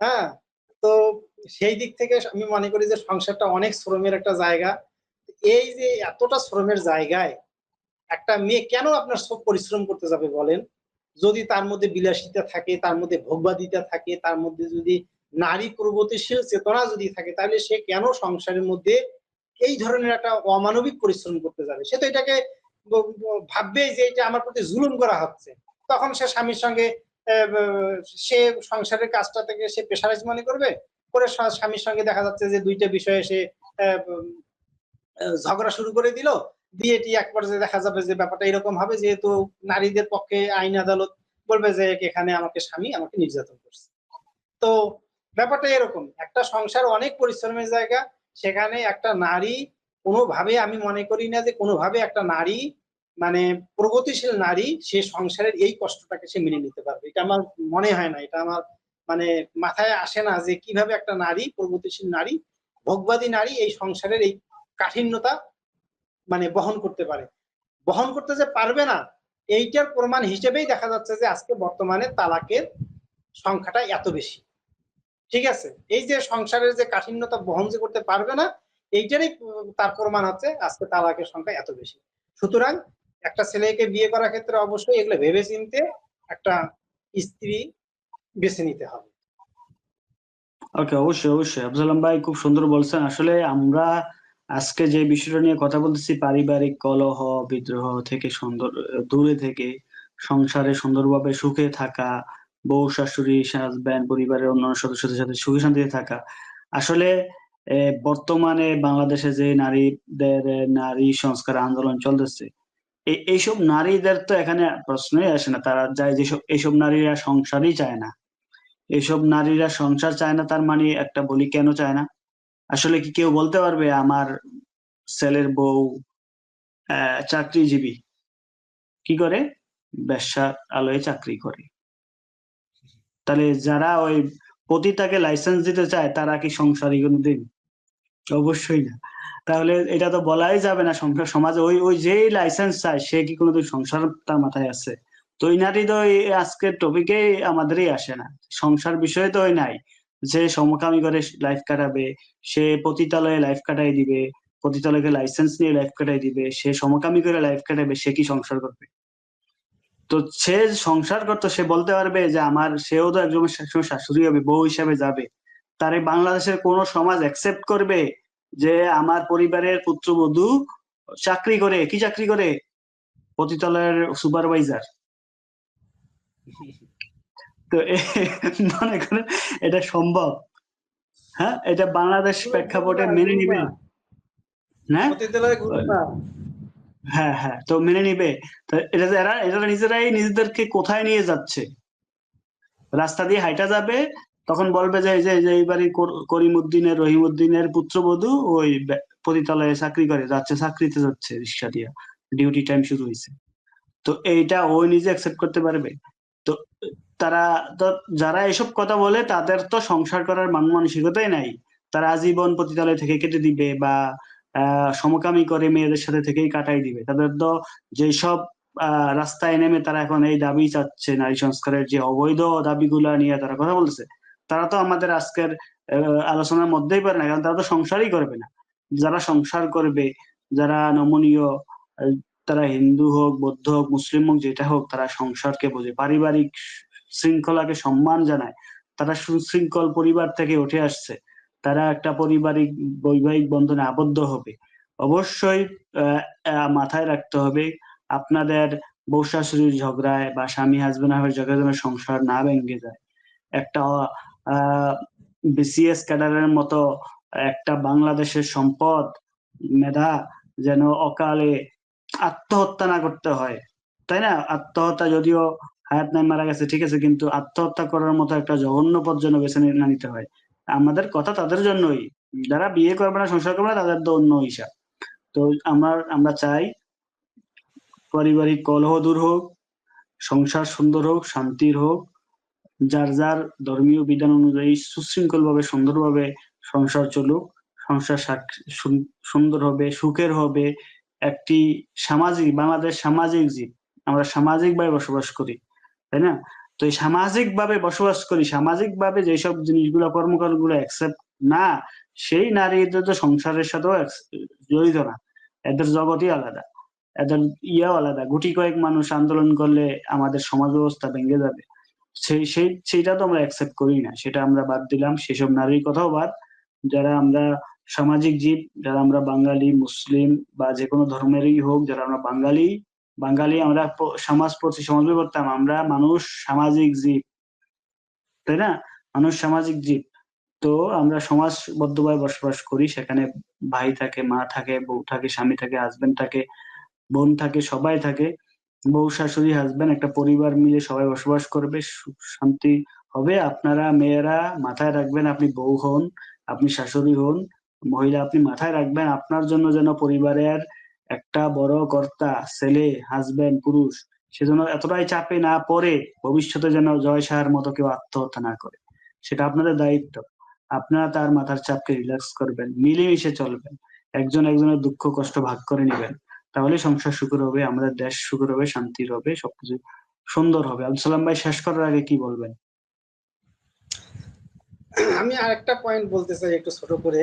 হ্যাঁ, তো সেই দিক থেকে আমি মনে করি যে সংসারটা অনেক শ্রমের একটা জায়গা। এই যে এতটা শ্রমের জায়গায় একটা মেয়ে কেন আপনার সব পরিশ্রম করতে যাবে বলেন? যদি তার মধ্যে বিলাসিতা থাকে, তার মধ্যে ভোগবাদিতা থাকে, তার মধ্যে যদি নারী প্রগতিশীল চেতনা যদি থাকে, তাহলে সে কেন সংসারের মধ্যে এই ধরনের একটা অমানবিক পরিশ্রম করতে যাবে? সে তো এটাকে ভাববে যে এটা আমার প্রতি জুলুম করা হচ্ছে। তখন সে স্বামীর সঙ্গে সে সংসারের কাজটা থেকে সে প্রেশারাইজ মনে করবে, করে স্বামীর সঙ্গে দেখা যাচ্ছে যে দুইটা বিষয়ে সে ঝগড়া শুরু করে দিল, দিয়ে এটি এক পর্যায়ে দেখা যাবে যে ব্যাপারটা এরকম হবে, যেহেতু নারীদের পক্ষে আইন আদালত বলবে যে এখানে আমাকে স্বামী আমাকে নির্যাতন করছে। তো ব্যাপারটা এরকম, একটা সংসার অনেক পরিশ্রমের জায়গা, সেখানে একটা নারী কোনোভাবে, আমি মনে করি না যে কোনোভাবে একটা নারী মানে প্রগতিশীল নারী সে সংসারের এই কষ্টটাকে সে মেনে নিতে পারবে, এটা আমার মনে হয় না, এটা আমার মানে মাথায় আসে না যে কিভাবে একটা নারী, প্রগতিশীল নারী, ভোগবাদী নারী এই সংসারের এই কাঠিন্যতা মানে বহন করতে পারে। বহন করতে যে পারবে না, এইটার প্রমাণ হিসেবেই দেখা যাচ্ছে যে আজকে বর্তমানে তালাকের সংখ্যাটা এত বেশি। ঠিক আছে, এই যে সংসারের যে কাঠিন্যতা বহন যে করতে পারবে না, এইটারই তার প্রমাণ হচ্ছে আজকে তালাকের সংখ্যা এত বেশি। সুতরাং একটা ছেলেকে বিয়ে করার ক্ষেত্রে অবশ্যই এগুলো ভেবে চিনতে একটা স্ত্রী বেছে নিতে হবে। ওকে, অবশ্যই অবশ্যই আফজালাম ভাই খুব সুন্দর বলছেন। আসলে আমরা আজকে যে বিষয়টা নিয়ে কথা বলতেছি, পারিবারিক কলহ বিদ্রোহ থেকে সুন্দর দূরে থেকে সংসারে সুন্দরভাবে সুখে থাকা, বউ শাশুড়ি হাজবেন্ড পরিবারের অন্যান্য সদস্যদের সাথে সুখে শান্তিতে থাকা। আসলে বর্তমানে বাংলাদেশে যে নারীদের নারী সংস্কার আন্দোলন চলতেছে, এইসব নারীদের তো এখানে প্রশ্নই আসে না। তারা যায় যেসব এইসব নারীরা সংসারই চায় না। এসব নারীরা সংসার চায় না, তার মানে একটা বলি কেন চায় না? আসলে কি কেউ বলতে পারবে আমার ছেলের বউ চাকরিজীবী, কি করে? ব্যবসার আলোয় চাকরি করে। তাহলে যারা ওই পতিতাকে লাইসেন্স দিতে চায় তারা কি সংসারী কোনোদিন? অবশ্যই না। তাহলে এটা তো বলাই যাবে না সংসার সমাজে ওই ওই যেই লাইসেন্স চায় সে কি কোনোদিন সংসার তার মাথায় আছে? তো ওই নারী তো এই আজকের টপিকে আমাদেরই আসে না। সংসার বিষয়ে তো ওই নাই যে সমকামী করে লাইফ কাটাবে, সে পতিতালয়ে লাইফ কাটাই দিবে, পতিতালয়কে লাইসেন্স নিয়ে লাইফ কাটাই দিবে, সে সমকামী করে লাইফ কাটাবে, সে কি সংসার করবে? তো সে সংসার করতো, সে বলতে পারবে যে আমার, সেও তো একজন শাশুড়ি হবে, বউ হিসাবে যাবে। তারে বাংলাদেশের কোন সমাজ অ্যাকসেপ্ট করবে যে আমার পরিবারের পুত্রবধূ চাকরি করে? কি চাকরি করে? পতিতালয়ের সুপারভাইজার। তো মনে করেন এটা সম্ভব? হ্যাঁ, এটা বাংলাদেশ প্রেক্ষাপটে মেনে নিবে? হ্যাঁ, পতিতালয়ে ঘুরবে না। হ্যাঁ, হ্যাঁ, তো মেনে নিবে? তো এটা যে এরা নিজেরাই নিজেদেরকে কোথায় নিয়ে যাচ্ছে? রাস্তা দিয়ে হাইটা যাবে, তখন বলবে যে এই যে এই বাড়ির করিমউদ্দিনের রহিমউদ্দিনের পুত্রবধূ ওই পতিতালয়ে চাকরি করে, যাচ্ছে চাকরিতে যাচ্ছে রিক্সা দিয়া, ডিউটি টাইম শুরু হয়েছে। তো এইটা ওই নিজে অ্যাকসেপ্ট করতে পারবে? তো তারা তো, যারা এসব কথা বলে তাদের তো সংসার করার মান মানসিকতাই নাই। তারা আজীবন পতিতালয় থেকে কেটে দিবে বা সমকামী করে মেয়েদের সাথে থেকেই কাটাই দিবে। তাদের তো যেসব রাস্তায় নেমে তারা এখন এই দাবি চাচ্ছে, নারী সংস্কারের যে অবৈধ দাবিগুলা নিয়ে তারা কথা বলছে, তারা তো আমাদের আজকের আলোচনার মধ্যেই পারে না, কারণ তারা তো সংসারই করবে না। যারা সংসার করবে, যারা নমনীয়, আহ, তারা হিন্দু হোক, বৌদ্ধ হোক, মুসলিম হোক, যেটা হোক, তারা সংসারকে বোঝে, পারিবারিক শৃঙ্খলাকে সম্মান জানায়। তারা সুশৃঙ্খল পরিবার থেকে উঠে আসছে। তারা একটা পারিবারিক বৈবাহিক বন্ধনে আবদ্ধ হবে, অবশ্যই মাথায় রাখতে হবে আপনাদের বউ শাশুড়ির ঝগড়ায় বা স্বামী হাজবেন্ড ওয়াইফের ঝগড়ায় যেন সংসার না ভেঙে যায়। একটা বিসিএস ক্যাডারের মতো একটা বাংলাদেশের সম্পদ মেধা যেন অকালে আত্মহত্যা না করতে হয়, তাই না? আত্মহত্যা যদিও হায়াত নাই মারা গেছে ঠিক আছে, কিন্তু আত্মহত্যা করার মতো একটা জঘন্য পথ যেন বেছে না নিতে হয়। আমাদের কথা তাদের জন্যই, যারা বিয়ে করবে না সংসার করবে না তাদের তো অন্য হিসাব। তো আমরা চাই পারিবারিক কলহ দূর হোক, সংসার সুন্দর হোক, শান্তির হোক, যার যার ধর্মীয় বিধান অনুযায়ী সুশৃঙ্খলভাবে সুন্দরভাবে সংসার চলুক, সংসার সুন্দর হবে, সুখের হবে। একটি বাংলাদেশ সামাজিক জীব, আমরা সামাজিকভাবে বসবাস করি, তাই না? তো এই সামাজিকভাবে বসবাস করি, সামাজিকভাবে যেসব জিনিসগুলো কর্মকাণ্ডগুলো অ্যাকসেপ্ট না, সেই নারীদের তো সংসারের সাথেও জড়িত না, এদের জগতই আলাদা, এদের ইয়েও আলাদা। গুটি কয়েক মানুষ আন্দোলন করলে আমাদের সমাজ ব্যবস্থা ভেঙে যাবে, সেইটা তো আমরা অ্যাকসেপ্ট করি না, সেটা আমরা বাদ দিলাম। সেসব নারীর কথাও বাদ। যারা আমরা সামাজিক জীব, যারা আমরা বাঙালি, মুসলিম বা যেকোনো ধর্মেরই হোক, যারা আমরা বাঙালি আমরা সমাজ করতাম, আমরা মানুষ সামাজিক জীব, তাই না? মানুষ সামাজিক জীব। তো আমরা সমাজবদ্ধভাবে বসবাস করি, সেখানে ভাই থাকে, মা থাকে, বউ থাকে, স্বামী থাকে, হাজবেন্ড থাকে, বোন থাকে, সবাই থাকে। বউ শাশুড়ি হাজবেন্ড একটা পরিবার মিলে সবাই বসবাস করবে, সুখ শান্তি হবে। আপনারা মেয়েরা মাথায় রাখবেন, আপনি বউ হন, আপনি শাশুড়ি হন, মহিলা, আপনি মাথায় রাখবেন আপনার জন্য যেন পরিবারের একটা বড় কর্তা, ছেলে, হাজবেন্ড, পুরুষ, সেজন্য এতটাই চাপে না পড়ে ভবিষ্যতে যেন জয় শাহর মতো কেউ আত্মহত্যা না করে। সেটা আপনাদের দায়িত্ব। আপনারা তার মাথার চাপকে রিল্যাক্স করবেন, মিলেমিশে চলবেন, একজন একজনের দুঃখ কষ্ট ভাগ করে নিবেন। তাহলে সংসার সুখের হবে, আমাদের দেশ সুখের হবে, শান্তির হবে, সবকিছু সুন্দর হবে। আব্দুল সালাম ভাই, শেষ করার আগে কি বলবেন? আমি আরেকটা পয়েন্ট বলতে চাই একটু ছোট করে,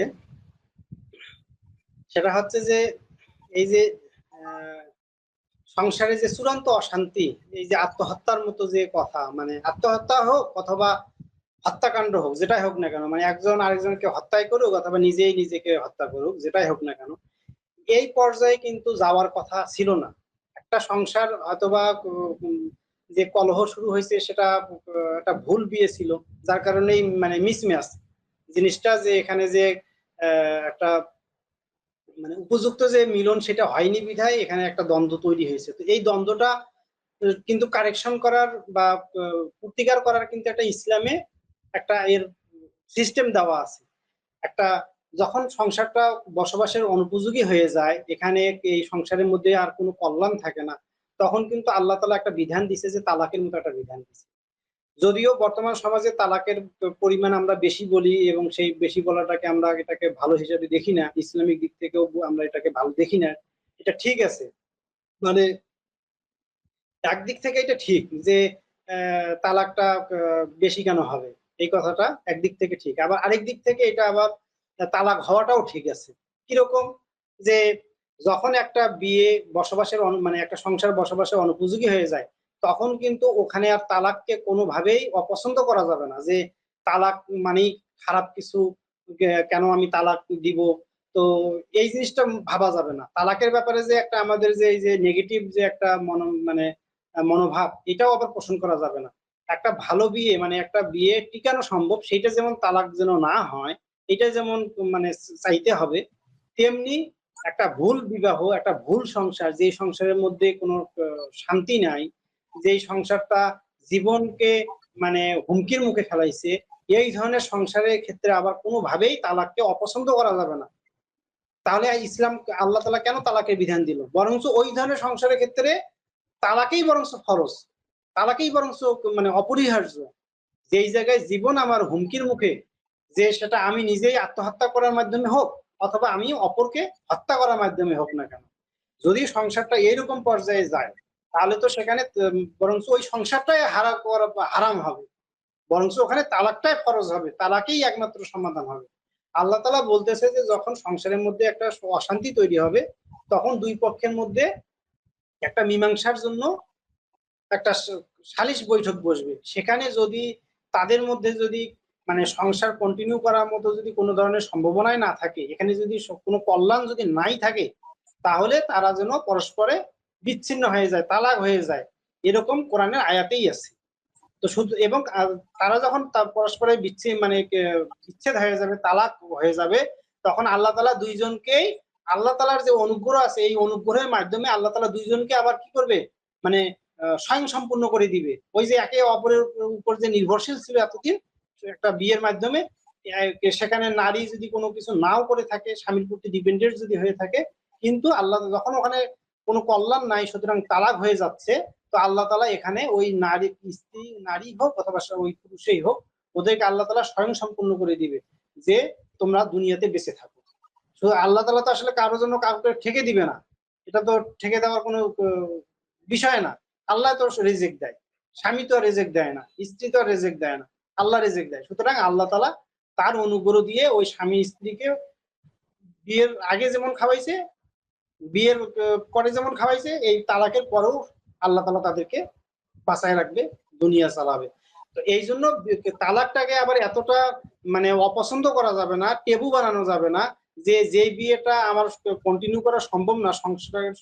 সেটা হচ্ছে যে এই যে সংসারে যে চূড়ান্ত অশান্তি, এই যে আত্মহত্যার মতো যে কথা, মানে আত্মহত্যা হোক অথবা হত্যাকাণ্ড হোক, যেটাই হোক না কেন, মানে একজন আরেকজনকে হত্যাই করুক অথবা নিজেই নিজেকে হত্যা করুক, যেটাই হোক না কেন, এই পর্যায়ে কিন্তু যাওয়ার কথা ছিল না। একটা সংসার অথবা যে কলহ শুরু হয়েছে সেটা একটা ভুল বিয়ে ছিল, যার কারণেই মানে মিসম্যাচ জিনিসটা, যে এখানে যে একটা মানে উপযুক্ত যে মিলন সেটা হয়নি বিধায় এখানে একটা দ্বন্দ্ব তৈরি হয়েছে। তো এই দ্বন্দ্বটা কিন্তু কারেকশন করার বা প্রতিকার করার কিন্তু একটা ইসলামে একটা এর সিস্টেম দেওয়া আছে। একটা যখন সংসারটা বসবাসের অনুপযোগী হয়ে যায়, এখানে এই সংসারের মধ্যে আর কোনো কল্যাণ থাকে না, তখন কিন্তু আল্লাহ তাআলা একটা বিধান দিছে, যে তালাকের মতো একটা বিধান দিছে। যদিও বর্তমান সমাজে তালাকের পরিমাণ আমরা বেশি বলি, এবং সেই বেশি বলাটাকে আমরা এটাকে ভালো হিসাবে দেখি না, ইসলামিক দিক থেকেও আমরা এটাকে ভালো দেখি না। এটা ঠিক আছে, মানে একদিক থেকে এটা ঠিক যে তালাকটা বেশি কেন হবে, এই কথাটা একদিক থেকে ঠিক, আবার আরেক দিক থেকে এটা আবার তালাক হওয়াটাও ঠিক আছে। কিরকম, যে যখন একটা বিয়ে বসবাসের মানে একটা সংসার বসবাসের অনুপযোগী হয়ে যায়, তখন কিন্তু ওখানে আর তালাককে কোনোভাবেই অপছন্দ করা যাবে না, যে তালাক মানেই খারাপ কিছু, কেন আমি তালাক দিব। তো এই জিনিসটা ভাবা যাবে না। তালাকের ব্যাপারে যে একটা আমাদের যে এই যে নেগেটিভ যে একটা মানে মনোভাব, এটাও আবার পোষণ করা যাবে না। একটা ভালো বিয়ে, মানে একটা বিয়ে টিকানো সম্ভব, সেটা যেমন তালাক যেন না হয়, এটা যেমন মানে চাইতে হবে, তেমনি একটা ভুল বিবাহ, একটা ভুল সংসার, যে সংসারের মধ্যে কোনো শান্তি নাই, যেই সংসারটা জীবনকে মানে হুমকির মুখে ফেলাইছে, এই ধরনের সংসারের ক্ষেত্রে আবার কোনোভাবেই তালাককে অপছন্দ করা যাবে না। তাহলে ইসলাম, আল্লাহ তাআলা কেন তালাকের বিধান দিল? বরঞ্চ ওই ধরনের সংসারের ক্ষেত্রে তালাকেই বরঞ্চ ফরজ, তালাকেই বরঞ্চ মানে অপরিহার্য। যেই জায়গায় জীবন আমার হুমকির মুখে, যে সেটা আমি নিজেই আত্মহত্যা করার মাধ্যমে হোক অথবা আমি অপরকে হত্যা করার মাধ্যমে হোক না কেন, যদি সংসারটা এইরকম পর্যায়ে যায়, তাহলে তো সেখানে বরঞ্চ ওই সংসারটাই হারাম হবে, বরঞ্চ ওখানে তালাকটাই ফরজ হবে, তালাকেই একমাত্র সমাধান হবে। আল্লাহ তাআলা বলতেছে যে যখন সংসারের মধ্যে একটা অশান্তি তৈরি হবে, তখন দুই পক্ষের মধ্যে একটা মীমাংসার জন্য একটা সালিশ বৈঠক বসবে। সেখানে যদি তাদের মধ্যে যদি মানে সংসার কন্টিনিউ করার মতো যদি কোনো ধরনের সম্ভাবনাই না থাকে, এখানে যদি কোনো কল্যাণ যদি নাই থাকে, তাহলে তারা যেন পরস্পরে বিচ্ছিন্ন হয়ে যায়, তালাক হয়ে যায়, এরকম কোরআনের আয়াতেই আছে। তো শুধু এবং তারা যখন পরস্পরের বিচ্ছেদ হয়ে যাবে, তালাক হয়ে যাবে, তখন আল্লাহ তাআলা দুইজনকেই, আল্লাহ তাআলার যে অনুগ্রহ আছে, এই অনুগ্রহের মাধ্যমে আল্লাহ তাআলা দুইজনকে আবার কি করবে, মানে স্বয়ং সম্পূর্ণ করে দিবে। ওই যে একে অপরের উপর যে নির্ভরশীল ছিল এতদিন একটা বিয়ের মাধ্যমে, সেখানে নারী যদি কোনো কিছু নাও করে থাকে, স্বামীর প্রতি ডিপেন্ডেন্ট যদি হয়ে থাকে, কিন্তু আল্লাহ যখন ওখানে কোনো কল্যাণ নাই, সুতরাং তালাক হয়ে যাচ্ছে, তো আল্লাহ তাআলা এখানে ওই নারী, স্ত্রী নারী হোক অথবা ওই পুরুষই হোক, ওদেরকে আল্লাহ তাআলা স্বয়ং সম্পূর্ণ করে দিবে যে তোমরা দুনিয়াতে বেঁচে থাকো। তো আল্লাহ তাআলা তো আসলে কারোর জন্য কাউকে ঠেকে দিবে না, এটা তো ঠেকে দেওয়ার কোনো বিষয় না। আল্লাহ তো রিজিক দেয়, স্বামী তো রিজিক দেয় না, স্ত্রী তো রিজিক দেয় না, আল্লাহ রিজিক দেয়। সুতরাং আল্লাহ তাআলা তার অনুগ্রহ দিয়ে ওই স্বামী স্ত্রীকে বিয়ের আগে যেমন খাওয়াইছে, বিয়ের পরে যেমন খাওয়াইছে, এই তালাকের পরেও আল্লাহ তাআলা তাদেরকে বাঁচায় রাখবে, দুনিয়া চালাবে। তো এই জন্য তালাকটাকে আবার এতটা অপছন্দ করা যাবে না, টেবু বানানো যাবে না, যে বিয়েটা আমার কন্টিনিউ করা সম্ভব না,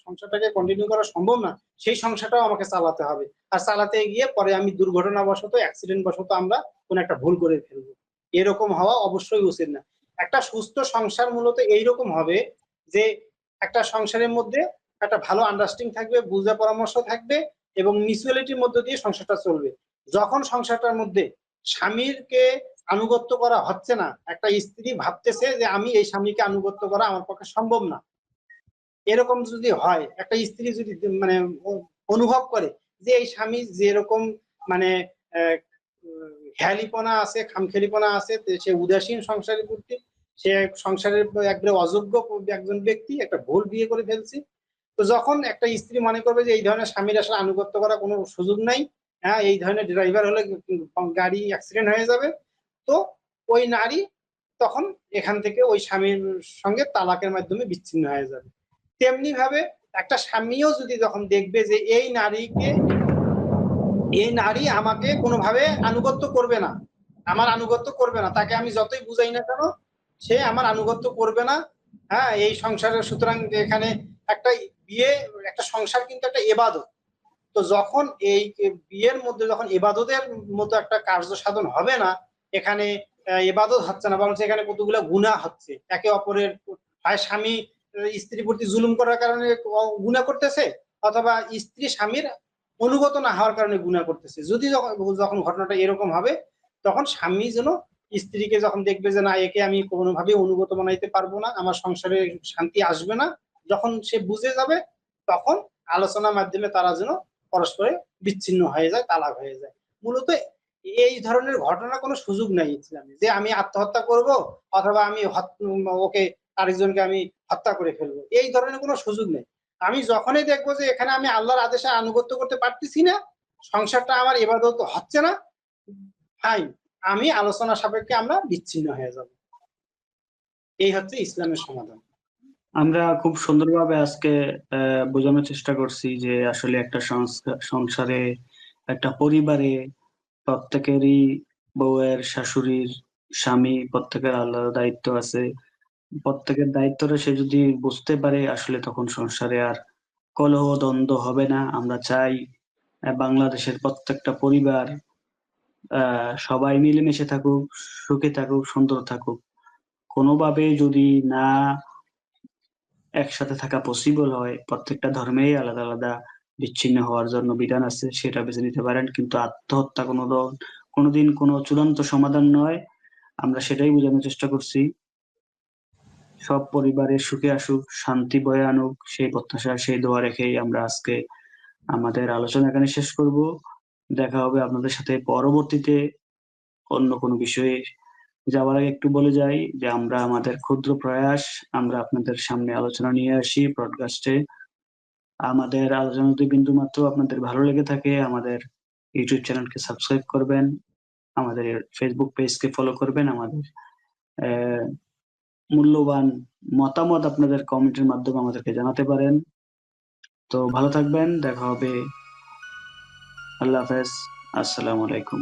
সংসারটাকে কন্টিনিউ করা সম্ভব না, সেই সংসারটাও আমাকে চালাতে হবে। আর চালাতে গিয়ে পরে আমি দুর্ঘটনাবশত, অ্যাক্সিডেন্ট বশত আমরা কোন একটা ভুল করে ফেলবো, এরকম হওয়া অবশ্যই উচিত না। একটা সুস্থ সংসার মূলত এইরকম হবে যে একটা সংসারের মধ্যে একটা ভালো আন্ডারস্ট্যান্ডিং থাকবে, বুঝা পরামর্শ থাকবে এবং মিউচুয়ালিটির মধ্যে দিয়ে সংসারটা চলবে। যখন সংসারটার মধ্যে স্বামীরকে আনুগত্য করা হচ্ছে না, একটা স্ত্রী ভাবতেছে যে আমি এই স্বামীকে আনুগত্য করা আমার পক্ষে সম্ভব না, এরকম যদি হয়, একটা স্ত্রী যদি অনুভব করে যে এই স্বামী যেরকম মানে হেয়ালিপনা আছে, খামখেয়ালিপনা আছে, সে উদাসীন সংসারের প্রতি, সে সংসারের একবারে অযোগ্য একজন ব্যক্তি, একটা ভুল বিয়ে করে ফেলছি। তো যখন একটা স্ত্রী মনে করবে যে এই ধরনের স্বামীর আসলে আনুগত্য করা কোনো সুযোগ নাই, হ্যাঁ এই ধরনের ড্রাইভার হলে গাড়ি অ্যাক্সিডেন্ট হয়ে যাবে, তো ওই নারী তখন এখান থেকে ওই স্বামীর সঙ্গে তালাকের মাধ্যমে বিচ্ছিন্ন হয়ে যাবে। তেমনি ভাবে একটা স্বামীও যদি যখন দেখবে যে এই নারী আমাকে কোনোভাবে আনুগত্য করবে না, আমার আনুগত্য করবে না, তাকে আমি যতই বুঝাই না কেন সে আমার আনুগত্য করবে না, হ্যাঁ এই সংসারে, সুতরাং এখানে একটা বিয়ে, একটা সংসার কিন্তু একটা ইবাদত। তো যখন এই বিয়ের মধ্যে যখন ইবাদতের মতো একটা কার্য সাধন হবে না, এখানে ইবাদত হচ্ছে না, বরং এখানে কতগুলো গুনাহ হচ্ছে, একে অপরের হয় স্বামী স্ত্রীর প্রতি জুলুম করার কারণে গুনাহ করতেছে, অথবা স্ত্রী স্বামীর অনুগত না হওয়ার কারণে গুনাহ করতেছে। যদি যখন ঘটনাটা এরকম হবে, তখন স্বামী যেন স্ত্রীকে যখন দেখবে যে না একে আমি কোনোভাবেই অনুগত বানাইতে পারবো না, আমার সংসারে শান্তি আসবে না, যখন সে বুঝে যাবে, তখন আলোচনার মাধ্যমে তারা যেন পরস্পরে বিচ্ছিন্ন হয়ে যায়, তালাক হয়ে যায়। মূলত এই ধরনের ঘটনা কোনো সুযোগ নাই ইসলামে, যে আমি আত্মহত্যা করব অথবা আমি ওকে আরেকজনকে আমি হত্যা করে ফেলবো, এই ধরনের কোনো সুযোগ নেই। আমি যখনই দেখবো যে এখানে আমি আল্লাহর আদেশে আনুগত্য করতে পারতেছি না, সংসারটা আমার ইবাদত হচ্ছে না, ফাইন, আমি আলোচনা সাপেক্ষে আমরা বিচ্ছিন্ন হয়ে যাব। এই হচ্ছে ইসলামের সমাধান। আমরা খুব সুন্দরভাবে আজকে বোঝানোর চেষ্টা করছি যে আসলে একটা সংসারে, একটা পরিবারে প্রত্যেকেরই, বউয়ের, শাশুড়ির, স্বামী, প্রত্যেকের আলাদা দায়িত্ব আছে। প্রত্যেকের দায়িত্বটা সে যদি বুঝতে পারে, আসলে তখন সংসারে আর কলহ দ্বন্দ্ব হবে না। আমরা চাই বাংলাদেশের প্রত্যেকটা পরিবার সবাই মিলেমিশে থাকুক, সুখে থাকুক, সুন্দর থাকুক। কোনোভাবে যদি না একসাথে থাকা পসিবল হয়, প্রত্যেকটা ধর্মেই আলাদা আলাদা বিচ্ছিন্ন হওয়ার জন্য বিধান আছে, সেটা বেছে নিতে পারেন, কিন্তু আত্মহত্যা কোনোদিন কোনো চূড়ান্ত সমাধান নয়। আমরা সেটাই বোঝানোর চেষ্টা করছি। সব পরিবারের সুখে আসুক, শান্তি বয়ে আনুক, সেই প্রত্যাশা, সেই দোয়া রেখেই আমরা আজকে আমাদের আলোচনা এখানে শেষ করব। দেখা হবে আপনাদের সাথে পরবর্তীতে অন্য কোনো বিষয়ে। যাওয়ার আগে একটু বলে যাই যে আমরা আমাদের ক্ষুদ্র প্রয়াস আমরা আপনাদের সামনে আলোচনা নিয়ে আসি ব্রডকাস্টে। আমাদের আলোচনা যদি বিন্দু মাত্র আপনাদের ভালো লেগে থাকে, আমাদের ইউটিউব চ্যানেলকে সাবস্ক্রাইব করবেন, আমাদের ফেসবুক পেজকে ফলো করবেন, আমাদের মূল্যবান মতামত আপনাদের কমেন্টের মাধ্যমে আমাদেরকে জানাতে পারেন। তো ভালো থাকবেন, দেখা হবে। আল্লাহ হাফেজ, আসসালামু আলাইকুম।